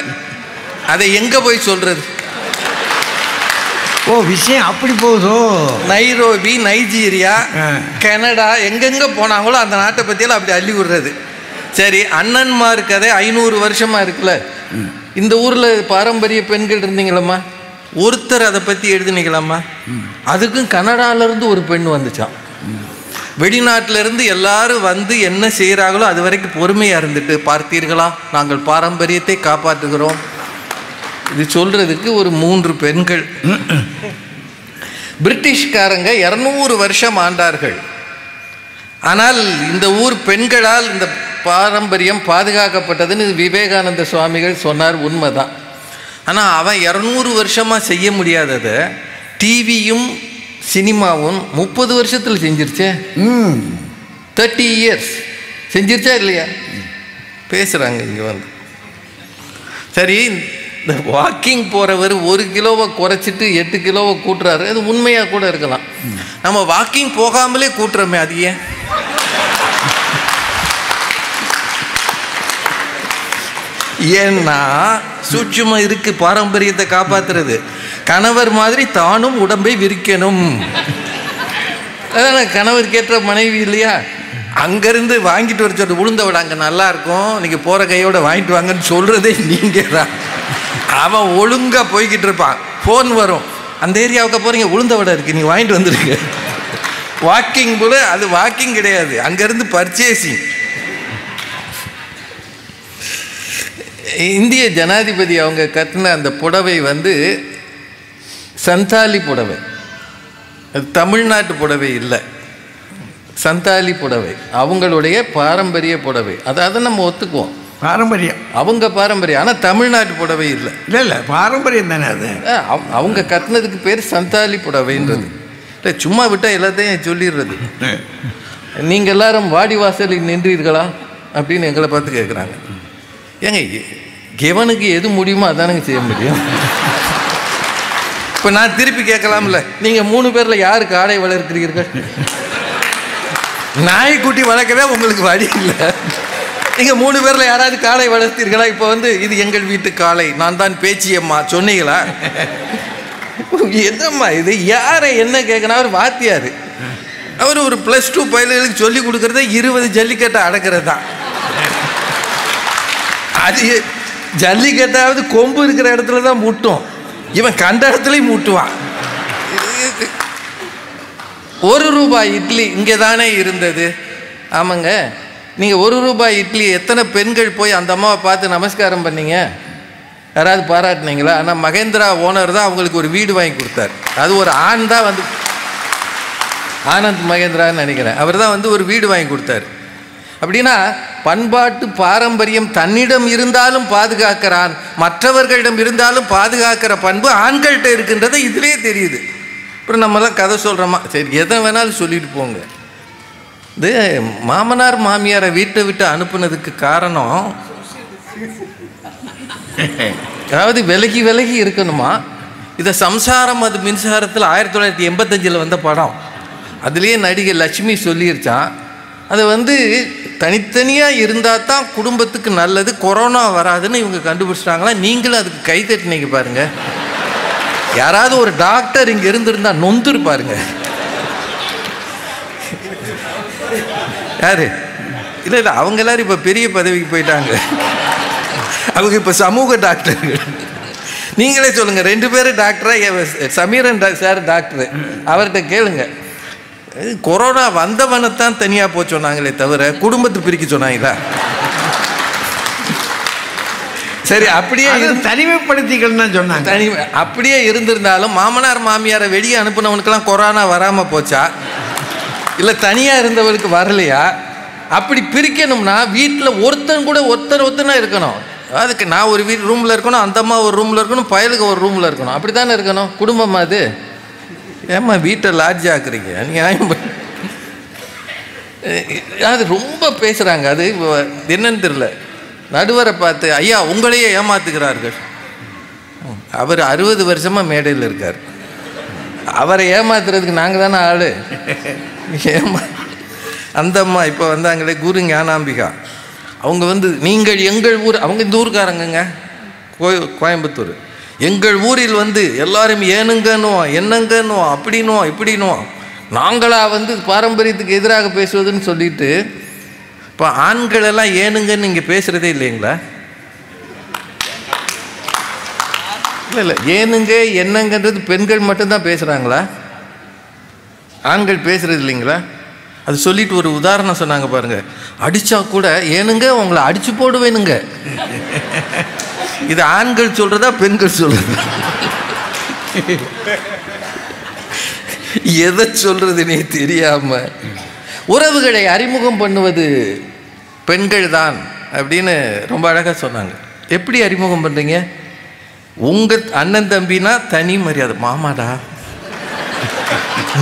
அதை எங்கே போய் சொல்கிறது? ஓ, விஷயம் அப்படி போகுதோ. நைரோபி, நைஜீரியா, கனடா, எங்கெங்கே போனாங்களோ அந்த நாட்டை பற்றியெல்லாம் அப்படி அள்ளி விடுறது. சரி, அண்ணன்மார் கதை 500 வருஷமாக இருக்குல்ல. இந்த ஊரில் பாரம்பரிய பெண்கள் இருந்தீங்களம்மா, ஒருத்தர் அதை பற்றி எழுதுனீங்களாம்மா? அதுக்கும் கனடாவிலேருந்து ஒரு பெண் வந்துச்சான். வெளிநாட்டிலேருந்து எல்லாரும் வந்து என்ன செய்கிறாங்களோ அது வரைக்கும் பொறுமையாக இருந்துட்டு, பார்த்தீர்களா நாங்கள் பாரம்பரியத்தை காப்பாற்றுகிறோம், இது சொல்றதுக்கு ஒரு 3 பெண்கள். பிரிட்டிஷ்காரங்க 200 வருஷம் ஆண்டார்கள். ஆனால் இந்த ஊர் பெண்களால் இந்த பாரம்பரியம் பாதுகாக்கப்பட்டதுன்னு விவேகானந்த சுவாமிகள் சொன்னார். உண்மைதான். ஆனால் அவன் 200 வருஷமாக செய்ய முடியாததை டிவியும் சினிமாவும் 30 வருஷத்தில் செஞ்சிருச்சே. 30 இயர்ஸ் செஞ்சிருச்சா இல்லையா? பேசுகிறாங்க இங்கே வந்து. சரி, இந்த வாக்கிங் போகிறவர் 1 கிலோவை குறைச்சிட்டு 8 கிலோவை கூட்டுறாரு. அது உண்மையாக கூட இருக்கலாம். நம்ம வாக்கிங் போகாமலே கூட்டுறோமே, அது ஏன்? ஏன்னா சூட்சுமம் இருக்கு பாரம்பரியத்தை காப்பாத்துறது. கணவர் மாதிரி தானும் உடம்பை விரிக்கணும். அதான் கணவர் கேட்ட மனைவி இல்லையா? அங்கேருந்து வாங்கிட்டு வர சொல்ற உளுந்த வடை அங்கே நல்லா இருக்கும், நீங்கள் போகிற கையோட வாங்கிட்டு வாங்கன்னு சொல்கிறதே நீங்கள் தான். அவன் ஒழுங்காக போய்கிட்டு இருப்பான். ஃபோன் வரும், அந்த ஏரியாவுக்கு போகிறீங்க, உளுந்த வடை இருக்குது, நீங்கள் வாங்கிட்டு வந்துருங்க. வாக்கிங் போல, அது வாக்கிங் கிடையாது, அங்கேருந்து பர்ச்சேசிங். இந்திய ஜனாதிபதி அவங்க கட்டின அந்த புடவை வந்து சந்தாலி புடவை, அது தமிழ்நாட்டு புடவை இல்லை, சந்தாலி புடவை, அவங்களுடைய பாரம்பரிய புடவை. அதை நம்ம ஒத்துக்குவோம், பாரம்பரியம், அவங்க பாரம்பரியம். ஆனால் தமிழ்நாட்டு புடவை இல்லை. இல்லை பாரம்பரியம் தானே அது. அவங்க கட்டினதுக்கு பேர் சந்தாலி புடவைன்றது. இல்லை சும்மா விட்டால் எல்லாத்தையும் சொல்லிடுறது. நீங்கள் எல்லாரும் வாடி வாசலில் நின்றீர்களா அப்படின்னு எங்களை பார்த்து கேட்குறாங்க. ஏங்க எவனுக்கு எது முடியுமோ அதானுங்க செய்ய முடியும். இப்போ நான் திருப்பி கேட்கலாம்ல, நீங்கள் 3 பேரில் யாருக்கு ஆடை வளர்க்கிறீர்கள்? நாய்க்குட்டி வளர்க்கவே உங்களுக்கு வழி இல்லை. நீங்கள் 3 பேரில் யாராவது காளை வளர்த்தீர்களா? இப்போ வந்து இது எங்கள் வீட்டு காளை, நான் தான் பேச்சியம்மா சொன்னீங்களா? என்னம்மா இது? யாரை என்ன கேட்கணும்? அவர் வாத்தியார், அவர் ஒரு +2 பயில்களுக்கு சொல்லி கொடுக்குறத 20 ஜல்லிக்கட்டை அடக்கிறது தான். அது ஜல்லிக்கட்டாவது கொம்பு இருக்கிற இடத்துல தான் முட்டும், இவன் கண்ட இடத்துலையும் மூட்டுவான். 1 ரூபாய் இட்லி இங்கே தானே இருந்தது. ஆமாங்க, நீங்கள் 1 ரூபாய் இட்லி எத்தனை பெண்கள் போய் அந்த அம்மாவை பார்த்து நமஸ்காரம் பண்ணீங்க? யாராவது பாராட்டினீங்களா? ஆனால் மகேந்திரா ஓனர் தான் அவங்களுக்கு ஒரு வீடு வாங்கி கொடுத்தார். அது ஒரு ஆண் தான் வந்து, ஆனந்த் மகேந்திரான்னு நினைக்கிறேன், அவர் தான் வந்து ஒரு வீடு வாங்கி கொடுத்தார். அப்படின்னா பண்பாட்டு பாரம்பரியம் தன்னிடம் இருந்தாலும் பாதுகாக்கிறான், மற்றவர்களிடம் இருந்தாலும் பாதுகாக்கிற பண்பு ஆண்கள்கிட்ட இருக்கின்றதை இதிலே தெரியுது. அப்புறம் நம்மளாம் கதை சொல்கிறோமா, சரி எதை வேணாலும் சொல்லிட்டு போங்க. இது மாமனார் மாமியாரை வீட்டை விட்டு அனுப்புனதுக்கு காரணம், அதாவது விலகி விலகி இருக்கணுமா. இதை சம்சாரம் அது மின்சாரத்தில் 1985 வந்த படம், அதுலேயே நடிகை லட்சுமி சொல்லிருச்சான். அதை வந்து தனித்தனியாக இருந்தால் தான் குடும்பத்துக்கு நல்லது, கொரோனா வராதுன்னு இவங்க கண்டுபிடிச்சிட்டாங்களா. நீங்களும் அதுக்கு கை தட்டினீங்க பாருங்க. யாராவது ஒரு டாக்டர் இங்கே இருந்திருந்தா நொந்துரு பாருங்க. யாரு? இல்லை இல்லை, அவங்க எல்லாரும் இப்போ பெரிய பதவிக்கு போயிட்டாங்க, அவங்க இப்போ சமூக டாக்டர்கள். நீங்களே சொல்லுங்கள், 2 பேரும் டாக்டரா? சமீரன் சார் டாக்டரு, அவர்கிட்ட கேளுங்க. கொரோனா வந்தவனைத்தான் தனியாக போக சொன்னாங்களே தவிர குடும்பத்தை பிரிக்க சொன்னாங்களா? சரி, அப்படியே தனிமைப்படுத்திகள் தான் சொன்னாங்க. தனிமை அப்படியே இருந்திருந்தாலும் மாமனார் மாமியாரை வெளியே அனுப்புனவனுக்கெல்லாம் கொரோனா வராமல் போச்சா? இல்லை தனியாக இருந்தவருக்கு வரலையா? அப்படி பிரிக்கணும்னா வீட்டில் ஒருத்தன் கூட ஒருத்தனா இருக்கணும். அதுக்கு நான் ஒரு ரூமில் இருக்கணும், அந்த அம்மா ஒரு ரூமில் இருக்கணும், பயலுக்கு ஒரு ரூமில் இருக்கணும். அப்படி தானே இருக்கணும் குடும்பமா? அது ஏம்மா வீட்டை லாட்ஜ் ஆக்குறீங்க? நியாயம். அது ரொம்ப பேசுகிறாங்க. அது என்னன்னு தெரியல. நடுவரை பார்த்து, ஐயா உங்களையே ஏமாத்துகிறார்கள். அவர் 60 வருஷமாக மேடையில் இருக்கார், அவரை ஏமாத்துறதுக்கு நாங்கள் தானே ஆள். அந்த அம்மா இப்போ வந்தாங்களே, குரு ஞானாம்பிகா, அவங்க வந்து நீங்கள் எங்கள் ஊர், அவங்க இந்த ஊருக்காரங்கங்க, கோயம்புத்தூர். எங்கள் ஊரில் வந்து எல்லாரும் ஏனுங்கன்னுவோம், என்னங்கன்னுவோம், அப்படின்னுவோம், இப்படின்னுவோம். நாங்களா வந்து பாரம்பரியத்துக்கு எதிராக பேசுவதுன்னு சொல்லிட்டு, இப்போ ஆண்கள் எல்லாம் ஏனுங்கன்னு இங்கே பேசுகிறதே இல்லைங்களா? இல்லை இல்லை, ஏனுங்க என்னங்கன்றது பெண்கள் மட்டும்தான் பேசுகிறாங்களா? ஆண்கள் பேசுகிறது இல்லைங்களா? அது சொல்லிட்டு ஒரு உதாரணம் சொன்னாங்க பாருங்க. அடித்தா கூட ஏனுங்க உங்களை அடித்து போடுவேனுங்க. இது ஆண்கள் சொல்கிறதா பெண்கள் சொல்கிறதா? எதை சொல்கிறதுனே தெரியாமல் உறவுகளை அறிமுகம் பண்ணுவது பெண்கள் தான் அப்படின்னு ரொம்ப அழகாக சொன்னாங்க. எப்படி அறிமுகம் பண்ணுறீங்க? உங்கள் அண்ணன் தம்பினா தனி மரியாதை. மாமாடா,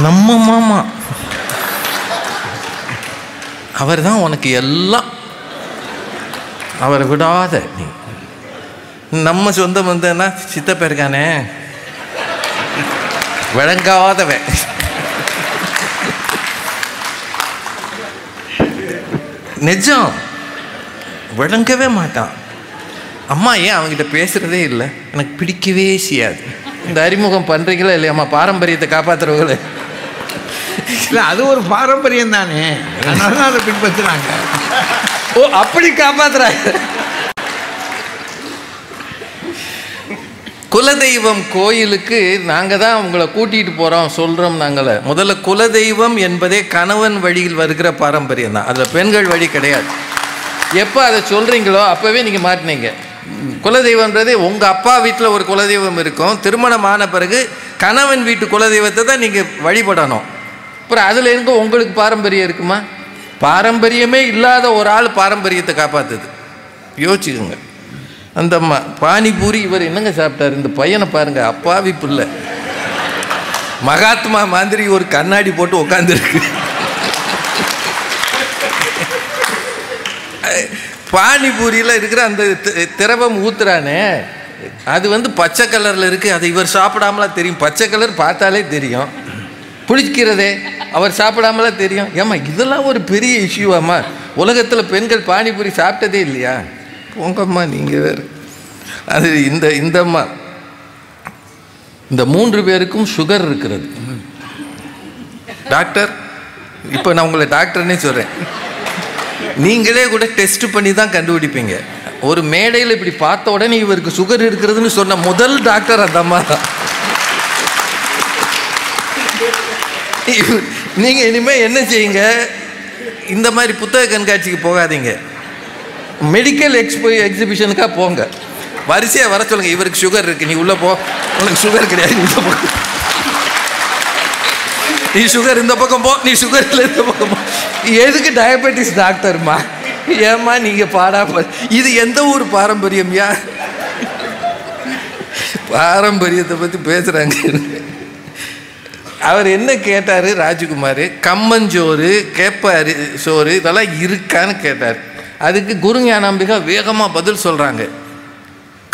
நம்ம மாமா, அவர் தான் உனக்கு எல்லாம், அவரை விடாத நீ. நம்ம சொந்தம் வந்தேன்னா சித்தப்ப இருக்கானே விளங்காதவன், நிஜம் விளங்கவே மாட்டான். அம்மா ஏன் அவங்ககிட்ட பேசுகிறதே இல்லை, எனக்கு பிடிக்கவே செய்யாது. இந்த அறிமுகம் பண்ணுறீங்களா இல்லையாம்மா, பாரம்பரியத்தை காப்பாற்றுறவங்களே? இல்லை, அது ஒரு பாரம்பரியம் தானே, அதனால தான் அதை பின்பற்றுறாங்க. ஓ, அப்படி காப்பாற்றுறாங்க. குலதெய்வம் கோயிலுக்கு நாங்கள் தான் உங்களை கூட்டிகிட்டு போகிறோம் சொல்கிறோம். நாங்கள முதல்ல குலதெய்வம் என்பதே கணவன் வழியில் வருகிற பாரம்பரியம் தான், அதில் பெண்கள் வழி கிடையாது. எப்போ அதை சொல்கிறீங்களோ அப்போவே நீங்கள் மாட்டினீங்க. குலதெய்வம்ன்றது உங்கள் அப்பா வீட்டில் ஒரு குலதெய்வம் இருக்கும், திருமணம் ஆன பிறகு கணவன் வீட்டு குலதெய்வத்தை தான் நீங்கள் வழிபடணும். அப்புறம் அதில் இருக்க உங்களுக்கு பாரம்பரியம் இருக்குமா? பாரம்பரியமே இல்லாத ஒரு ஆள் பாரம்பரியத்தை காப்பாற்றுது. யோசிச்சுக்கோங்க. அந்த அம்மா பானிபூரி இவர் என்னங்க சாப்பிட்டாரு, இந்த பையனை பாருங்க, அப்பாவி பிள்ளை, மகாத்மா மாதிரி ஒரு கண்ணாடி போட்டு உட்காந்துருக்கு. பானிபூரியில் இருக்கிற அந்த திரவம் ஊத்துறானே, அது பச்சை கலரில் இருக்குது. அது இவர் சாப்பிடாமலாம் தெரியும், பச்சை கலர் பார்த்தாலே தெரியும். பிடிக்கிறதே அவர் சாப்பிடாமலாம் தெரியும். ஏம்மா இதெல்லாம் ஒரு பெரிய இஷ்யூவாம்மா, உலகத்தில் பெண்கள் பானிபூரி சாப்பிட்டதே இல்லையா? போங்கம்மா நீங்கள் வேறு. அது இந்த அம்மா, இந்த 3 பேருக்கும் சுகர் இருக்கிறது. டாக்டர், இப்போ நான் உங்களை டாக்டர்னே சொல்கிறேன், நீங்களே கூட டெஸ்ட் பண்ணி தான் கண்டுபிடிப்பீங்க. ஒரு மேடையில் இப்படி பார்த்த உடனே இவருக்கு சுகர் இருக்கிறதுன்னு சொன்ன முதல் டாக்டர் அந்த அம்மா தான். நீங்கள் இனிமேல் என்ன செய்யுங்க, இந்த மாதிரி புத்தக கண்காட்சிக்கு போகாதீங்க, மெடிக்கல் எக்ஸிபிஷனுக்காக போங்க. வரிசையாக வர சொல்லுங்க, இவருக்கு சுகர் இருக்குது, நீ உள்ளே போ, உனக்கு சுகர் கிடையாது, இந்த பக்கம் நீ சுகர் இந்த பக்கம் போ, நீ சுகர் இல்லை இந்த பக்கம் போ. எதுக்கு டயபெட்டிஸ் டாக்டர்மா? ஏம்மா நீங்கள் பாடா, இது எந்த ஊர் பாரம்பரியம்யா? பாரம்பரியத்தை பற்றி பேசுகிறாங்க. அவர் என்ன கேட்டார் ராஜகுமார், கம்மஞ்சோறு கேப்ப சோறு இதெல்லாம் இருக்கான்னு கேட்டார். அதுக்கு குரு ஞானாம்பிகா வேகமாக பதில் சொல்கிறாங்க,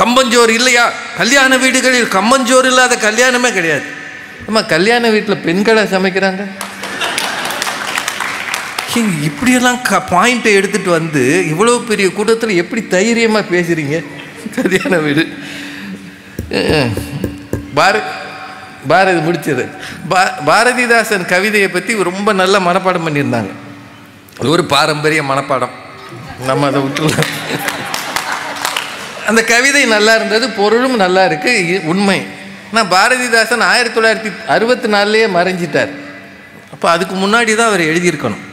கம்பஞ்சோறு இல்லையா? கல்யாண வீடுகளில் கம்பஞ்சோறு இல்லாத கல்யாணமே கிடையாது. ஆமா, கல்யாண வீட்டில் பெண்களை சமைக்கிறாங்க. இப்படியெல்லாம் பாயிண்ட்டை எடுத்துகிட்டு வந்து இவ்வளோ பெரிய கூட்டத்தில் எப்படி தைரியமாக பேசுகிறீங்க? கல்யாண வீடு பாரதி முடிச்சது. பாரதிதாசன் கவிதையை பற்றி ரொம்ப நல்ல மனப்பாடம் பண்ணியிருந்தாங்க. அது ஒரு பாரம்பரிய மனப்பாடம், நம்ம அதை விட்டுலாம். அந்த கவிதை நல்லா இருந்தது, பொருளும் நல்லா இருக்கு, உண்மை. ஆனால் பாரதிதாசன் 1964 மறைஞ்சிட்டார். அப்போ அதுக்கு முன்னாடி தான் அவர் எழுதியிருக்கணும்.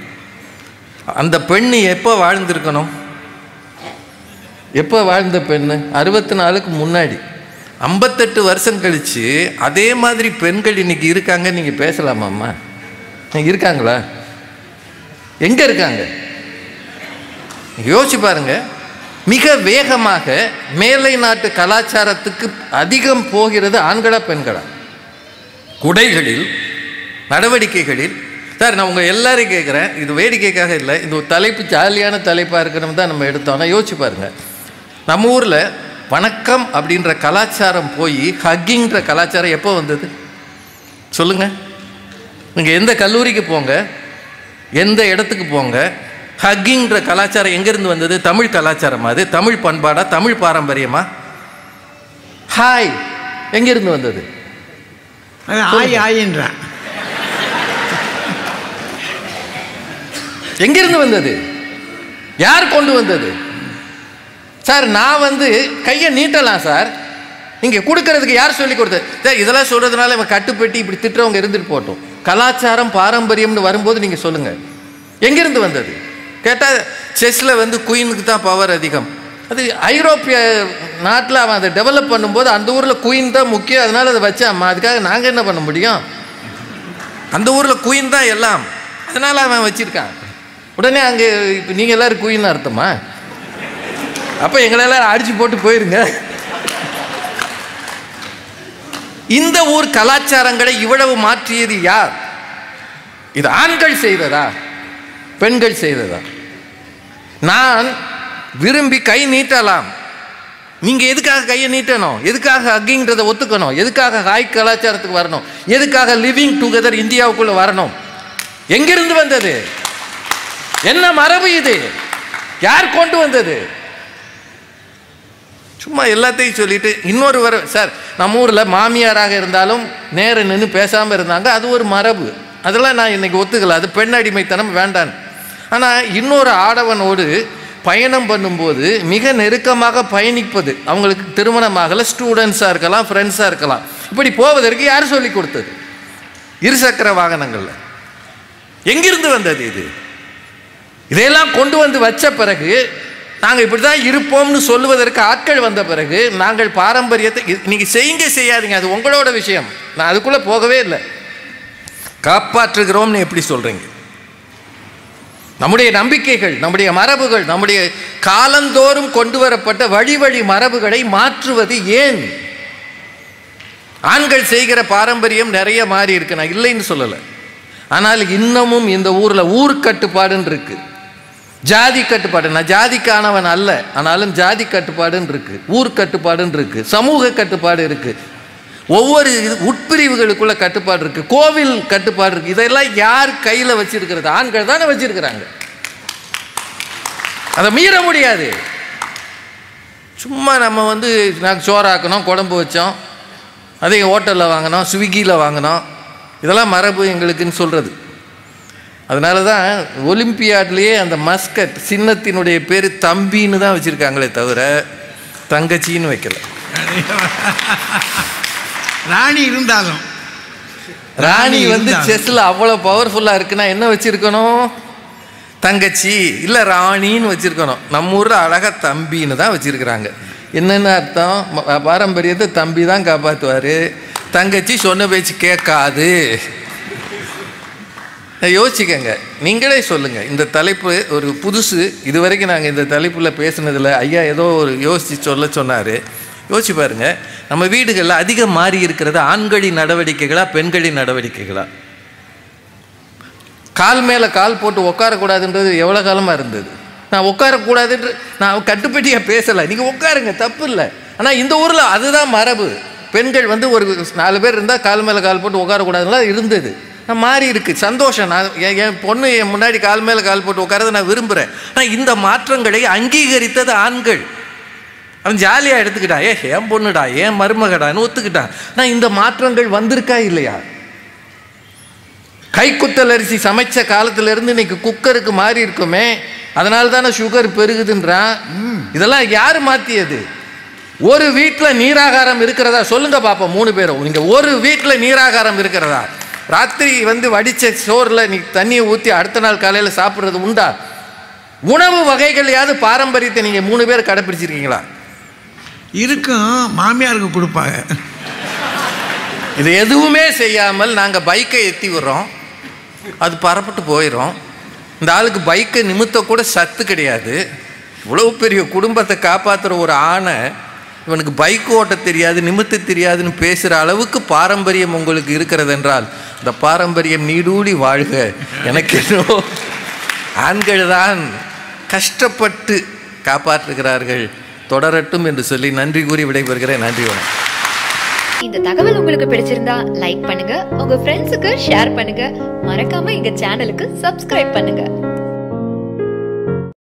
அந்த பெண்ணு எப்போ வாழ்ந்திருக்கணும்? எப்போ வாழ்ந்த பெண்ணு? 64க்கு முன்னாடி. 58 வருஷம் கழித்து அதே மாதிரி பெண்கள் இன்னைக்கு இருக்காங்க. நீங்கள் பேசலாமாம்மா? இருக்காங்களா? எங்கே இருக்காங்க? யோசிச்சு பாருங்க. மிக வேகமாக மேலை நாட்டு கலாச்சாரத்துக்கு அதிகம் போகிறது ஆண்களா பெண்களா? குடைகளில், நடவடிக்கைகளில். சார், நான் உங்கள் எல்லாரையும் கேட்குறேன், இது வேடிக்கைக்காக இல்லை, இது ஒரு தலைப்பு, ஜாலியான தலைப்பாக இருக்கணும் தான் நம்ம எடுத்தோம்னா. யோசிச்சு பாருங்கள், நம்ம ஊரில் வணக்கம் அப்படின்ற கலாச்சாரம் போய் ஹக்கிங்கிற கலாச்சாரம் எப்போ வந்தது சொல்லுங்கள். நீங்கள் எந்த கல்லூரிக்கு போங்க, எந்த இடத்துக்கு போங்க, ஹக்கிங்கிற கலாச்சாரம் எங்கேருந்து வந்தது? தமிழ் கலாச்சாரமா? அது தமிழ் பண்பாடா? தமிழ் பாரம்பரியமா? ஹாய் எங்கேருந்து வந்தது? ஆய் ஆயின்றான். எங்கிருந்து வந்தது? யார் கொண்டு வந்தது? சார், நான் கையை நீட்டலாம் சார், நீங்கள் கொடுக்கறதுக்கு யார் சொல்லி கொடுத்தது? சார், இதெல்லாம் சொல்கிறதுனால இவன் கட்டுப்பட்டி இப்படி திட்டுறவங்க இருந்துட்டு போட்டோம். கலாச்சாரம் பாரம்பரியம்னு வரும்போது நீங்கள் சொல்லுங்கள், எங்கேருந்து வந்தது? கேட்டால் செஸ்ஸில் குயினுக்கு தான் பவர் அதிகம். அது ஐரோப்பிய நாட்டில் அவன் அதை டெவலப் பண்ணும்போது அந்த ஊரில் குயின் தான் முக்கியம், அதனால் அதை வச்சாம்மா. அதுக்காக நாங்கள் என்ன பண்ண முடியும்? அந்த ஊரில் குயின் தான் எல்லாம், அதனால் அவன் வச்சுருக்கான். உடனே அங்கே இப்போ நீங்கள் எல்லோரும் குயின்னு அர்த்தமா? அப்போ எங்களெல்லாம் அடித்து போட்டு போயிருங்க. இந்த ஊர் கலாச்சாரங்களை இவ்வளவு மாற்றியது யார்? இது ஆண்கள் செய்ததா, பெண்கள் செய்ததா? நான் விரும்பி கை நீட்டலாம், நீங்க எதுக்காக கையை நீட்டணும்? எதுக்காக ஹக்கிங்கிறத ஒத்துக்கணும்? எதுக்காக ஹாய் கலாச்சாரத்துக்கு வரணும்? எதுக்காக லிவிங் டுகெதர் இந்தியாவுக்குள்ள வரணும்? எங்கிருந்து வந்தது? என்ன மரபு இது? யார் கொண்டு வந்தது? சும்மா எல்லாத்தையும் சொல்லிட்டு இன்னொரு சார் நம்ம ஊரில் மாமியாராக இருந்தாலும் நேர நின்று பேசாமல் இருந்தாங்க, அது ஒரு மரபு. அதெல்லாம் நான் இன்னைக்கு ஒத்துக்கல, அது பெண் அடிமைத்தனம் வேண்டான்னு. ஆனால் இன்னொரு ஆடவனோடு பயணம் பண்ணும்போது மிக நெருக்கமாக பயணிப்பது, அவங்களுக்கு திருமணமாகல, ஸ்டூடெண்ட்ஸாக இருக்கலாம், ஃப்ரெண்ட்ஸாக இருக்கலாம், இப்படி போவதற்கு யார் சொல்லி கொடுத்தது? இருசக்கர வாகனங்கள்ல எங்கிருந்து வந்தது இது? இதையெல்லாம் கொண்டு வந்து வச்ச பிறகு நாங்கள் இப்படி தான் இருப்போம்னு சொல்லுவதற்கு ஆட்கள் வந்த பிறகு நாங்கள் பாரம்பரியத்தை நீங்கள் செய்யுங்க செய்யாதீங்க, அது உங்களோட விஷயம், நான் அதுக்குள்ளே போகவே இல்லை. காப்பாற்றுகிறோம்னு எப்படி சொல்கிறீங்க? நம்முடைய நம்பிக்கைகள், நம்முடைய மரபுகள், நம்முடைய காலந்தோறும் கொண்டு வரப்பட்ட வழி வழி மரபுகளை மாற்றுவது ஏன்? ஆண்கள் செய்கிற பாரம்பரியம் நிறைய மாறி இருக்கு, நான் இல்லைன்னு சொல்லலை. ஆனால் இன்னமும் இந்த ஊரில் ஊர் கட்டுப்பாடுன்னு இருக்கு, ஜாதி கட்டுப்பாடு. நான் ஜாதிக்கானவன் அல்ல, ஆனாலும் ஜாதி கட்டுப்பாடுன்னு இருக்கு, ஊர் கட்டுப்பாடுன்னு இருக்கு, சமூக கட்டுப்பாடு இருக்கு, ஒவ்வொரு உட்பிரிவுகளுக்குள்ள கட்டுப்பாடு இருக்கு, கோவில் கட்டுப்பாடு இருக்கு. இதெல்லாம் யார் கையில் வச்சிருக்கிறது? ஆண்கள் தானே வச்சிருக்கிறாங்க. அதை மீற முடியாது. சும்மா நம்ம நாங்கள் சோறாக்கணும், குழம்பு வச்சோம், அதே ஹோட்டலில் வாங்கினோம், ஸ்விக்கியில் வாங்கினோம், இதெல்லாம் மரபு எங்களுக்குன்னு சொல்கிறது. அதனால தான் ஒலிம்பியாட்லேயே அந்த மஸ்கட் சின்னத்தினுடைய பேர் தம்பின்னு தான் வச்சுருக்காங்களே தவிர தங்கச்சின்னு வைக்கல. ராணி இருந்தாலும் ராணி செஸ்ஸில் அவ்வளோ பவர்ஃபுல்லாக இருக்குன்னா என்ன வச்சுருக்கணும்? தங்கச்சி இல்லை ராணின்னு வச்சுருக்கணும். நம்ம ஊரில் அழகாக தம்பின்னு தான் வச்சுருக்குறாங்க. என்னென்ன அர்த்தம்? பாரம்பரியத்தை தம்பி தான் காப்பாற்றுவார், தங்கச்சி சொன்ன பேச்சு கேட்காது. யோசிக்கங்க, நீங்களே சொல்லுங்கள். இந்த தலைப்பு ஒரு புதுசு, இது வரைக்கும் நாங்கள் இந்த தலைப்பில் பேசுனதில் ஐயா ஏதோ ஒரு யோசித்து சொல்ல சொன்னார். யோசிச்சு பாருங்க, நம்ம வீடுகளில் அதிகம் மாறி இருக்கிறது ஆண்களின் நடவடிக்கைகளா பெண்களின் நடவடிக்கைகளா? கால் மேலே கால் போட்டு உட்காரக்கூடாதுன்றது எவ்வளோ காலமாக இருந்தது? நான் உட்காரக்கூடாதுன்ற நான் கட்டுப்பட்டியாக பேசலை, நீங்கள் உட்காருங்க, தப்பு இல்லை. ஆனால் இந்த ஊரில் அதுதான் மரபு. பெண்கள் ஒரு 4 பேர் இருந்தால் கால் மேலே கால் போட்டு உட்காரக்கூடாதுலாம் இருந்தது. நான் மாறி இருக்கு, சந்தோஷம். நான் என் பொண்ணு என் முன்னாடி கால் மேலே கால் போட்டு உட்காரதை நான் விரும்புகிறேன். ஆனால் இந்த மாற்றங்களை அங்கீகரித்தது ஆண்கள். அவன் ஜாலியாக எடுத்துக்கிட்டான், என் பொண்ணுடா, என் மருமகடான்னு ஒத்துக்கிட்டான். ஆனால் இந்த மாற்றங்கள் வந்திருக்கா இல்லையா? கைக்குத்தல் அரிசி சமைச்ச காலத்திலேருந்து இன்னைக்கு குக்கருக்கு மாறி இருக்குமே, அதனால தானே சுகர் பெருகுதுன்றான். இதெல்லாம் யார் மாற்றியது? ஒரு வீட்டில் நீராகாரம் இருக்கிறதா சொல்லுங்க பார்ப்போம். 3 பேரும் நீங்கள் ஒரு வீட்டில் நீராகாரம் இருக்கிறதா? ராத்திரி வடித்த சோறில் நீ தண்ணியை ஊற்றி அடுத்த நாள் காலையில் சாப்பிட்றது உண்டா? உணவு வகைகளையாவது பாரம்பரியத்தை நீங்கள் 3 பேர் கடைப்பிடிச்சிருக்கீங்களா? இருக்கும், மாமியாருக்கு கொடுப்பாங்க. இது எதுவுமே செய்யாமல் நாங்கள் பைக்கை எத்தி விடுறோம், அது பரப்பட்டு போயிடும். இந்த ஆளுக்கு பைக்கை நிமித்த கூட சத்து கிடையாது. இவ்வளவு பெரிய குடும்பத்தை காப்பாற்றுற ஒரு ஆணை இவனுக்கு பைக் ஓட்ட தெரியாது, நிமித்த தெரியாதுன்னு பேசுகிற அளவுக்கு பாரம்பரியம் உங்களுக்கு இருக்கிறது என்றால் இந்த பாரம்பரியம் நீடூழி வாழ்க. எனக்கு என்னவோ ஆண்கள் தான் கஷ்டப்பட்டு காப்பாற்றுகிறார்கள், தொடரட்டும் என்று சொல்லி நன்றி கூறி விடைபெறுகிறேன். நன்றி, வணக்கம். இந்த தகவல் உங்களுக்கு பிடிச்சிருந்தா லைக் பண்ணுங்க, உங்க ஃப்ரெண்ட்ஸுக்கு ஷேர் பண்ணுங்க, மறக்காம எங்க சேனலுக்கு சப்ஸ்கிரைப் பண்ணுங்க.